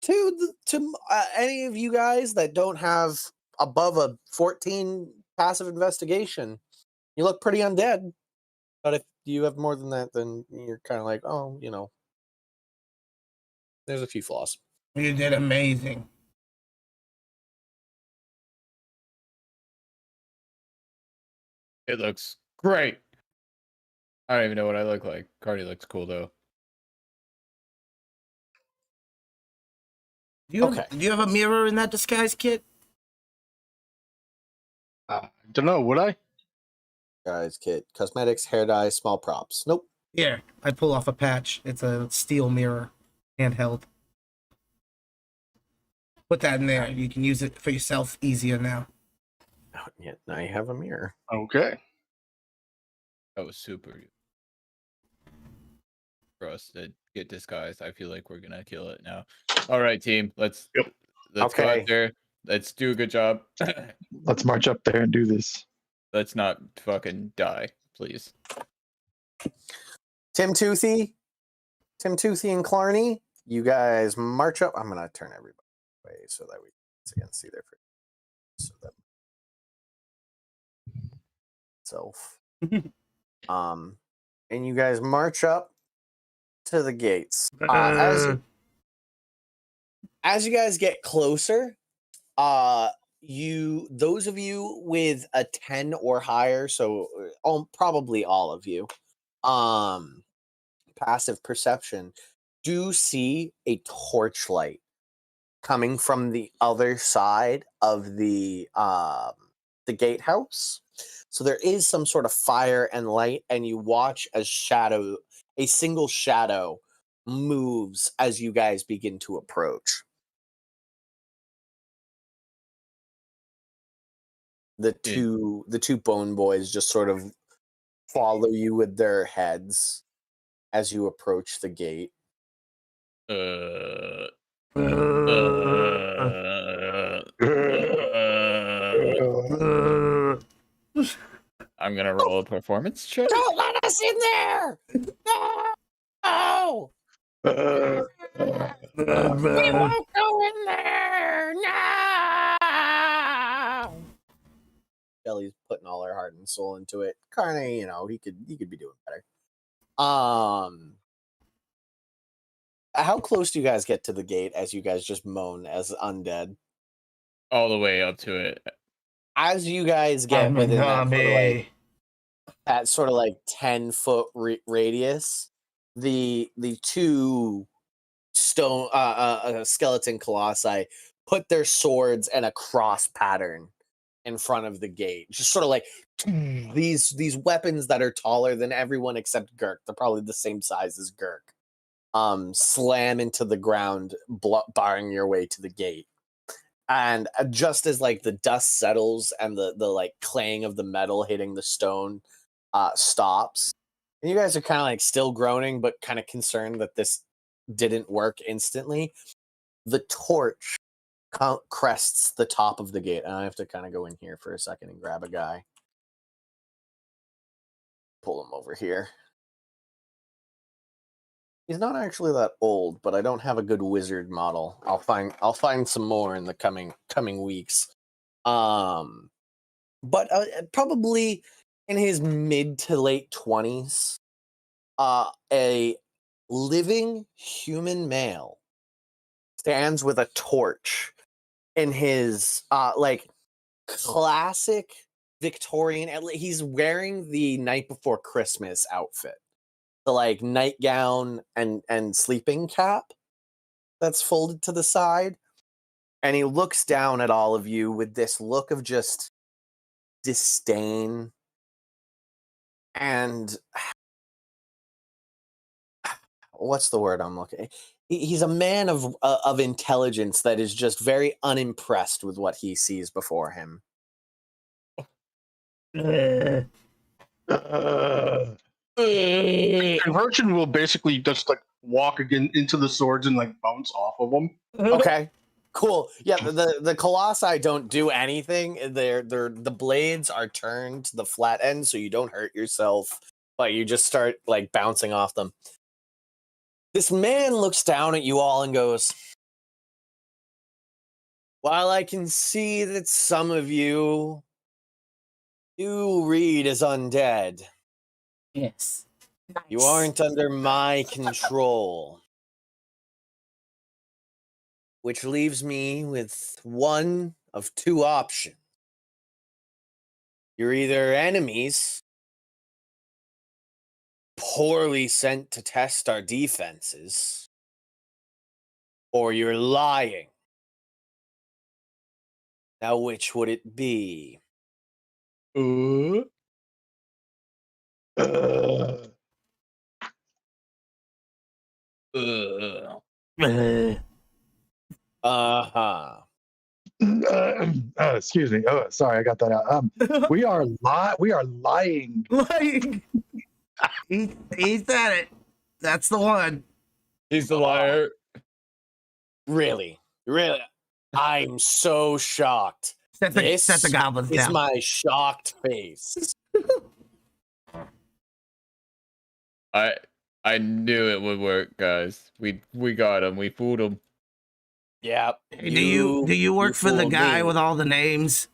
to any of you guys that don't have above a 14 passive investigation. You look pretty undead. But if you have more than that, then you're kind of like, oh, there's a few flaws. You did amazing. It looks great. I don't even know what I look like. Cardi looks cool though. Do you have a mirror in that disguise kit? I don't know. Would I? Guys, kit, cosmetics, hair dye, small props. Nope. Here, I pull off a patch. It's a steel mirror, handheld. Put that in there. You can use it for yourself easier now. Oh, yeah, now you have a mirror. Okay. That was super for us to get disguised. I feel like we're gonna kill it now. All right, team. Let's go Okay. out there. Let's do a good job. Let's march up there and do this. Let's not fucking die, please. Tim Toothy and Clarny, you guys march up. I'm gonna turn everybody away so that we can see their face. So that self. And you guys march up to the gates. As you guys get closer, those of you with a 10 or higher, so probably all of you, passive perception, do see a torchlight coming from the other side of the gatehouse. So there is some sort of fire and light, and you watch as a single shadow moves as you guys begin to approach. The two bone boys just sort of follow you with their heads as you approach the gate. I'm gonna roll a performance check. Don't let us in there! No! We won't go in there! No! Kelly's putting all her heart and soul into it. Carney, he could be doing better. How close do you guys get to the gate as you guys just moan as undead? All the way up to it. As you guys get within that sort of like 10-foot radius, the two stone skeleton colossi put their swords in a cross pattern in front of the gate, just sort of like these weapons that are taller than everyone except Gurk. They're probably the same size as Gurk. Slam into the ground, barring your way to the gate. And just as like the dust settles and the like clang of the metal hitting the stone stops, and you guys are kind of like still groaning, but kind of concerned that this didn't work instantly, the torch crests the top of the gate. And I have to kind of go in here for a second and grab a guy. Pull him over here. He's not actually that old, but I don't have a good wizard model. I'll find some more in the coming weeks. But probably in his mid to late 20s, a living human male stands with a torch in his like classic Victorian. He's wearing the night before Christmas outfit, the like nightgown and sleeping cap that's folded to the side, and he looks down at all of you with this look of just disdain and what's the word I'm looking? He's a man of intelligence that is just very unimpressed with what he sees before him. Conversion will basically just like walk again into the swords and like bounce off of them. Okay, cool. Yeah, the colossi don't do anything. The blades are turned to the flat end, so you don't hurt yourself, but you just start like bouncing off them. This man looks down at you all and goes, "While I can see that some of you do read as undead, Yes. you aren't under my control." Which leaves me with one of two options. You're either enemies, poorly sent to test our defenses, or you're lying. Now, which would it be? Uh-huh. Excuse me. Oh, sorry, I got that out. We are lying. Like, he said it. That's the one. He's the liar. Really? Really? I'm so shocked. Set the goblins Is down. my shocked face. I knew it would work, guys. We got him. We fooled him. Yeah. Hey, do you work for the fooled guy me. with all the names?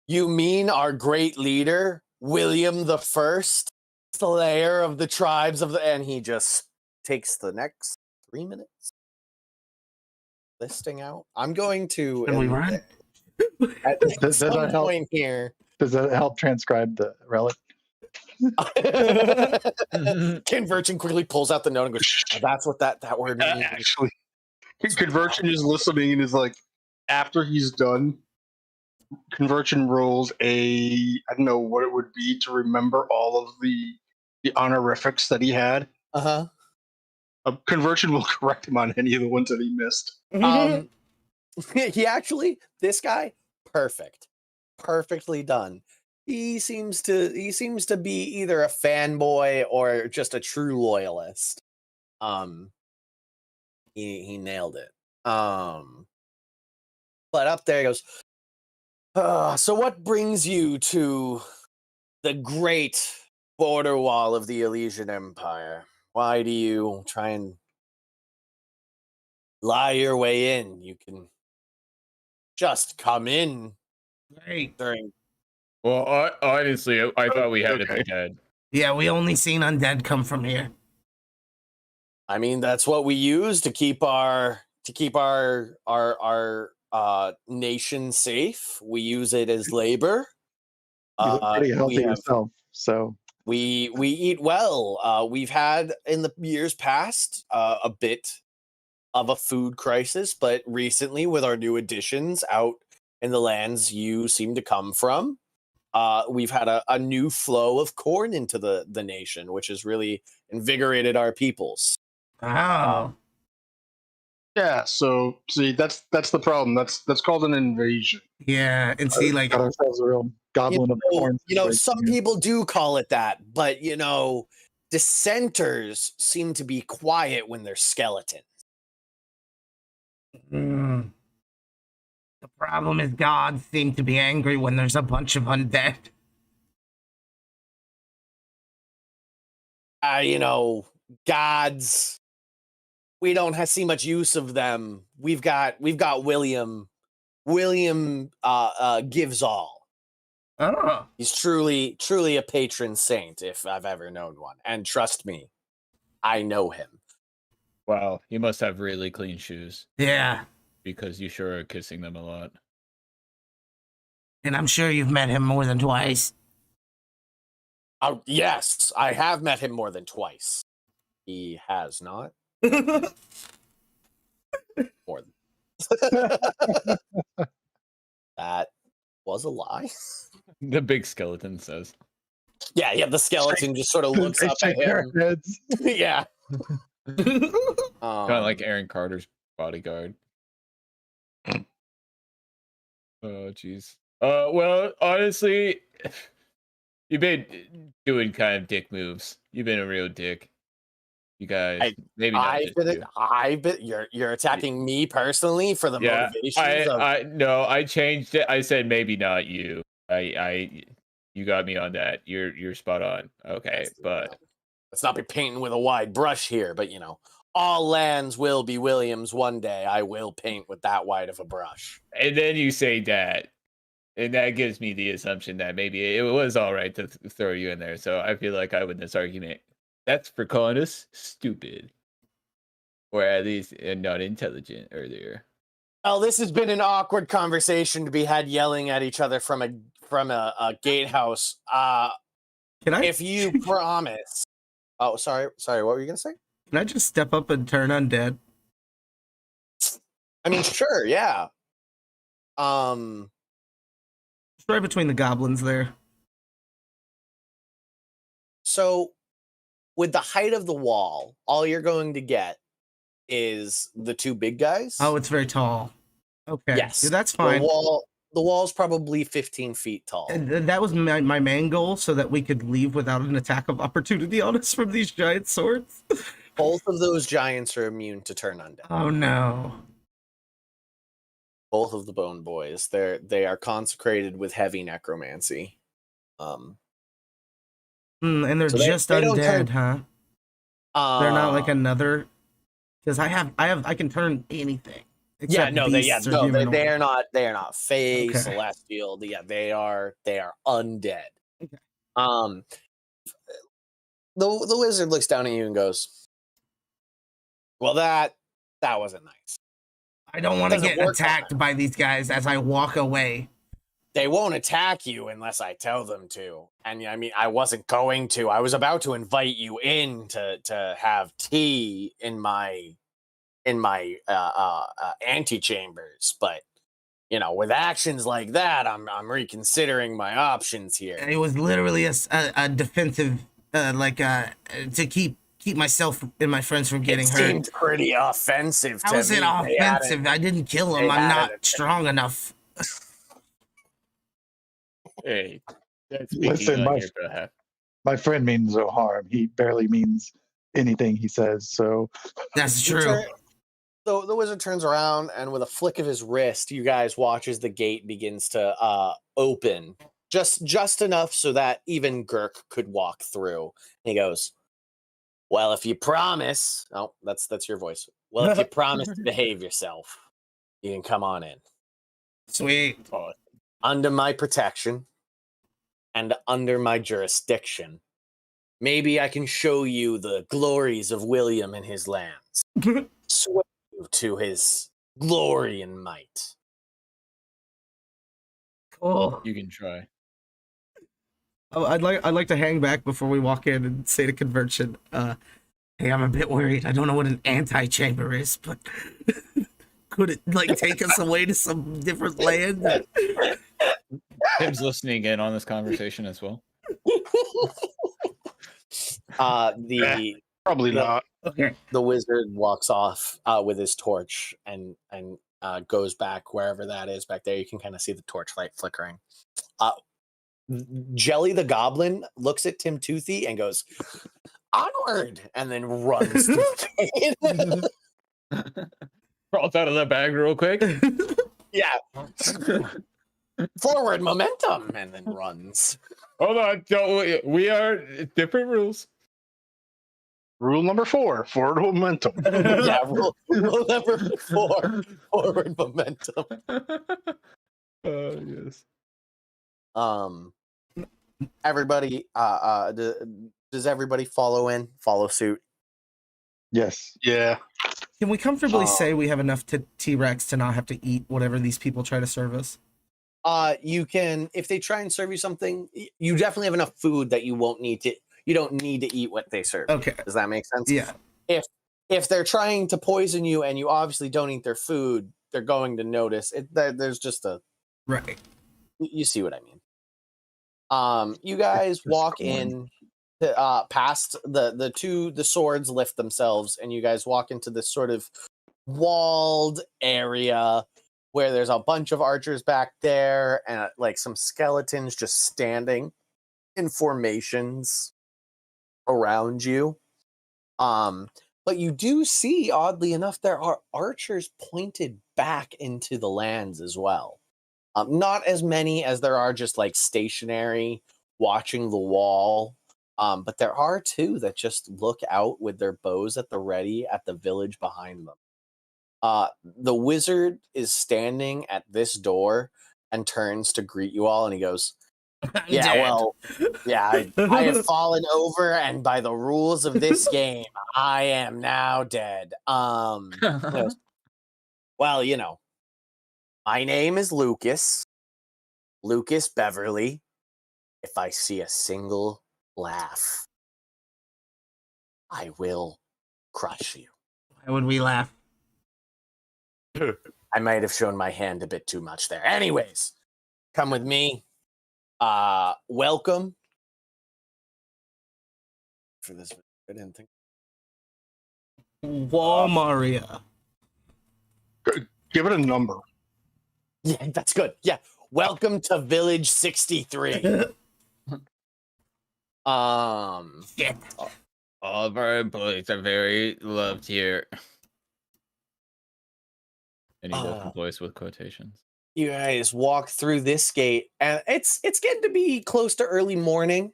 You mean our great leader, William the First, slayer of the tribes of the... And he just takes the next 3 minutes listing out. I'm going to... Can we run? At Does some that help? point here... Does that help transcribe the relic? Converging quickly pulls out the note and goes, "Oh, that's what that word means." Actually, Conversion is listening and is like, after he's done, Conversion rolls I don't know what it would be to remember all of the honorifics that he had. Uh-huh. Conversion will correct him on any of the ones that he missed. He actually, this guy, perfectly done. He seems to be either a fanboy or just a true loyalist. He nailed it. But up there he goes, so what brings you to the great border wall of the Olesian Empire? Why do you try and lie your way in? You can just come in Right. during... Well, honestly, I thought we had to be Okay. dead. Yeah, we only seen undead come from here. I mean, that's what we use to keep our nation safe. We use it as labor. You look pretty healthy we have- yourself, so we eat well. We've had in the years past a bit of a food crisis, but recently with our new additions out in the lands you seem to come from, we've had a new flow of corn into the nation, which has really invigorated our peoples. Oh. Yeah, so see, that's the problem. That's called an invasion. Yeah, and see, like, got ourselves a real goblin of corn. situation Some here. people do call it that, but dissenters seem to be quiet when they're skeletons. the problem is gods seem to be angry when there's a bunch of undead. Gods. We don't see much use of them. We've got William. William gives all. Oh. He's truly a patron saint, if I've ever known one. And trust me, I know him. Wow, you must have really clean shoes Yeah. because you sure are kissing them a lot. And I'm sure you've met him more than twice. Oh, yes, I have met him more than twice. He has not. More than that was a lie. The big skeleton says. Yeah, the skeleton just sort of looks They up at shake their him. heads. Yeah. Kind of like Aaron Carter's bodyguard. Oh, jeez. Well, honestly, you've been doing kind of dick moves. You've been a real dick. You guys, maybe not just you. You're attacking me personally for the motivations of. I changed it. I said maybe not you. You got me on that. You're spot on. Okay, but Let's not be painting with a wide brush here, but all lands will be Williams one day. I will paint with that wide of a brush. and then you say that, and that gives me the assumption that maybe it was all right to throw you in there. So I feel like I win this argument. That's for calling us stupid, or at least not intelligent earlier. Well, this has been an awkward conversation to be had yelling at each other from a gatehouse. Can I? If you promise. Oh, sorry. What were you gonna say? Can I just step up and turn undead? I mean, sure, yeah. It's right between the goblins there. So, with the height of the wall, all you're going to get is the two big guys. Oh, it's very tall. Okay. Yes, Yeah, that's fine. The wall's probably 15 feet tall. And that was my main goal, so that we could leave without an attack of opportunity on us from these giant swords. Both of those giants are immune to turn undead. Oh no. Both of the Bone Boys. They are consecrated with heavy necromancy. And they're So just they don't undead, turn- huh? They're not like another, because I can turn anything. Yeah, no, beasts or humanoid. they are not fey, Okay. celestial. Yeah, they are undead. Okay. The wizard looks down at you and goes, "Well, that wasn't nice. I don't want to Doesn't get work attacked by these guys as I walk away. They won't attack you unless I tell them to. And I mean, I wasn't going to. I was about to invite you in to have tea in my antechambers, but with actions like that, I'm reconsidering my options here. It was literally a defensive, to keep myself and my friends from getting It hurt. seemed pretty offensive to How is me. it offensive? I didn't kill him. they I'm had not it. strong enough. Hey, that's Listen, my friend means no harm. He barely means anything he says. So That's true. So the wizard turns around, and with a flick of his wrist, you guys watch as the gate begins to open, just enough so that even Gurk could walk through. And he goes, "Well, if you promise," oh, that's your voice. "Well, if you promise to behave yourself, you can come on in. Sweet. Under my protection and under my jurisdiction. Maybe I can show you the glories of William and his lands. Sway you to his glory and might." Cool. You can try. Oh, I'd like to hang back before we walk in and say to Conversion, hey, I'm a bit worried. I don't know what an anti-chamber is, but could it take us away to some different land? Tim's listening in on this conversation as well. Probably not. Okay. The wizard walks off with his torch and goes back wherever that is back there. You can kind of see the torchlight flickering. Jelly the goblin looks at Tim Toothy and goes, "Onward!" and then runs to the gate. Crawls out of the bag real quick. Yeah. Forward momentum, and then runs. Hold on, we are different rules. Rule number 4: forward momentum. Yeah, rule number 4: forward momentum. Yes. Everybody, does everybody follow suit? yes, Yeah. Can we comfortably say we have enough T-Rex to not have to eat whatever these people try to serve us? You can, if they try and serve you something, you definitely have enough food that you don't need to eat what they serve. Okay. Does that make sense? Yeah. If they're trying to poison you and you obviously don't eat their food, they're going to notice it. There's just a Right. you see what I mean. You guys Just walk corn. in past the swords lift themselves, and you guys walk into this sort of walled area where there's a bunch of archers back there and like some skeletons just standing in formations around you. But you do see, oddly enough, there are archers pointed back into the lands as well. Not as many as there are just like stationary watching the wall. But there are two that just look out with their bows at the ready at the village behind them. The wizard is standing at this door and turns to greet you all, and he goes, "Yeah, well, yeah, I have fallen over, and by the rules of this game, I am now dead." He goes, "Well, my name is Lucas Beverly. If I see a single laugh, I will crush you." Why would we laugh? I might have shown my hand a bit too much there. Anyways, come with me. Welcome. For this, I didn't think. Walmaria. Give it a number. Yeah, that's good. Yeah. Welcome to Village 63. Shit. All of our employees are very loved here. And he does the voice with quotations. You guys walk through this gate, and it's getting to be close to early morning.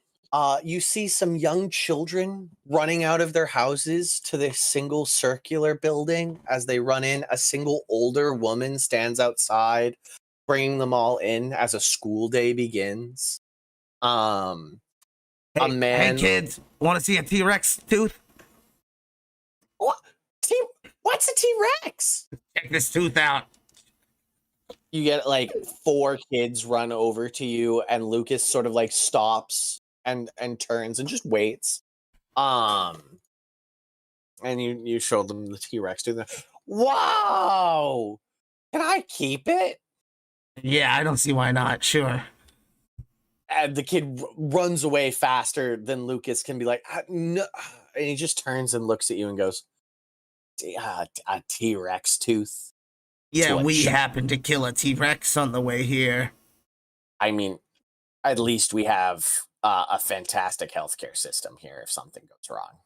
You see some young children running out of their houses to this single circular building. As they run in, a single older woman stands outside, bringing them all in as a school day begins. A man. Hey kids, want to see a T-Rex tooth? What? What's a T-Rex? Check this tooth out. You get like 4 kids run over to you, and Lucas sort of like stops and turns and just waits. And you show them the T-Rex tooth. Wow! Can I keep it? Yeah, I don't see why not. Sure. And the kid runs away faster than Lucas can be like, no. And he just turns and looks at you and goes, a T-Rex tooth. Yeah, we happened to kill a T-Rex on the way here. I mean, at least we have a fantastic healthcare system here if something goes wrong.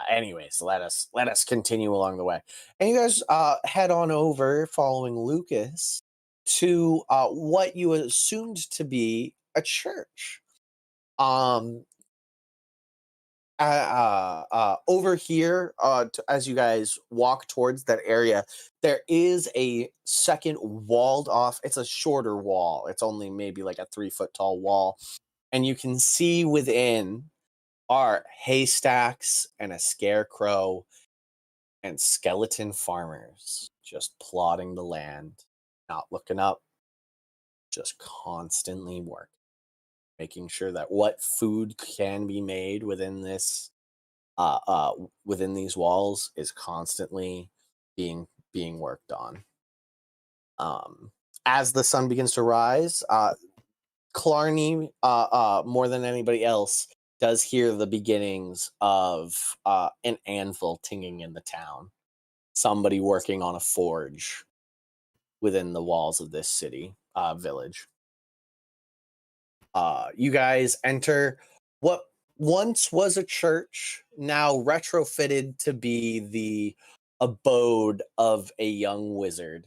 Anyways, let us continue along the way. And you guys head on over, following Lucas, to what you assumed to be a church. Over here, as you guys walk towards that area, there is a second walled off. It's a shorter wall. It's only maybe like a 3-foot tall wall. And you can see within are haystacks and a scarecrow and skeleton farmers just plodding the land, not looking up, just constantly working, making sure that what food can be made within this within these walls is constantly being worked on. As the sun begins to rise, Clarny, more than anybody else, does hear the beginnings of an anvil tinging in the town. Somebody working on a forge within the walls of this village. You guys enter what once was a church, now retrofitted to be the abode of a young wizard.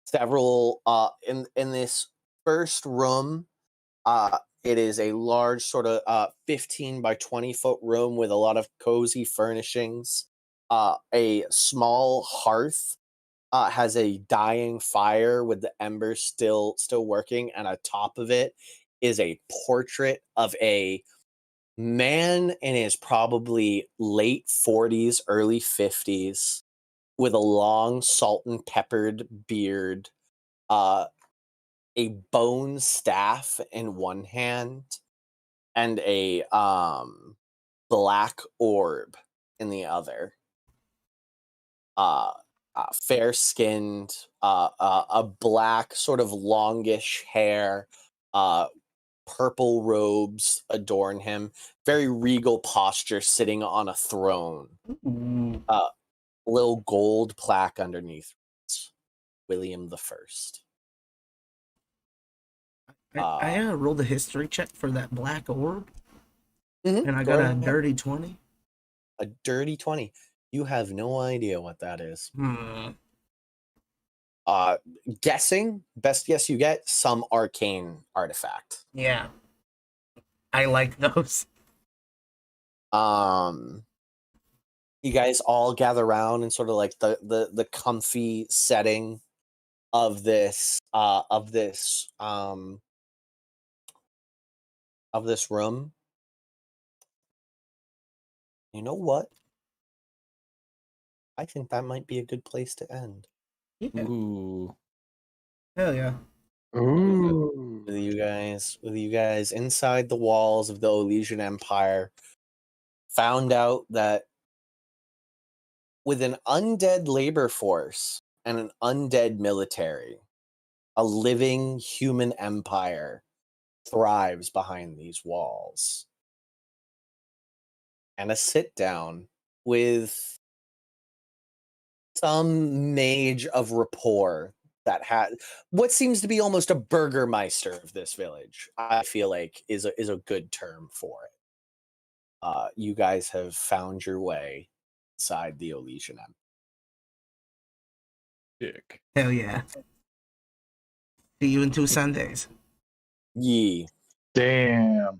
Several in this first room, it is a large sort of 15 by 20 foot room with a lot of cozy furnishings. A small hearth has a dying fire with the embers still working, and atop of it is a portrait of a man in his probably late 40s, early 50s, with a long salt and peppered beard, a bone staff in one hand and a black orb in the other. Fair skinned, a black sort of longish hair, purple robes adorn him. Very regal posture, sitting on a throne. Ooh. Little gold plaque underneath. William the First. I rolled a history check for that black orb, Mhm, and I go got a ahead. dirty 20. A dirty 20. You have no idea what that is. Guessing, best guess you get, some arcane artifact. Yeah. I like those. You guys all gather around in sort of like the comfy setting of this room. You know what? I think that might be a good place to end. Yeah. Ooh. Hell yeah. Ooh. With you guys inside the walls of the Olesian Empire, found out that with an undead labor force and an undead military, a living human empire thrives behind these walls. And a sit down with some mage of rapport that had what seems to be almost a burgermeister of this village, I feel like is a good term for it. You guys have found your way inside the Olesian Empire. Dick. Hell yeah. See you in 2 Sundays. Ye. Damn.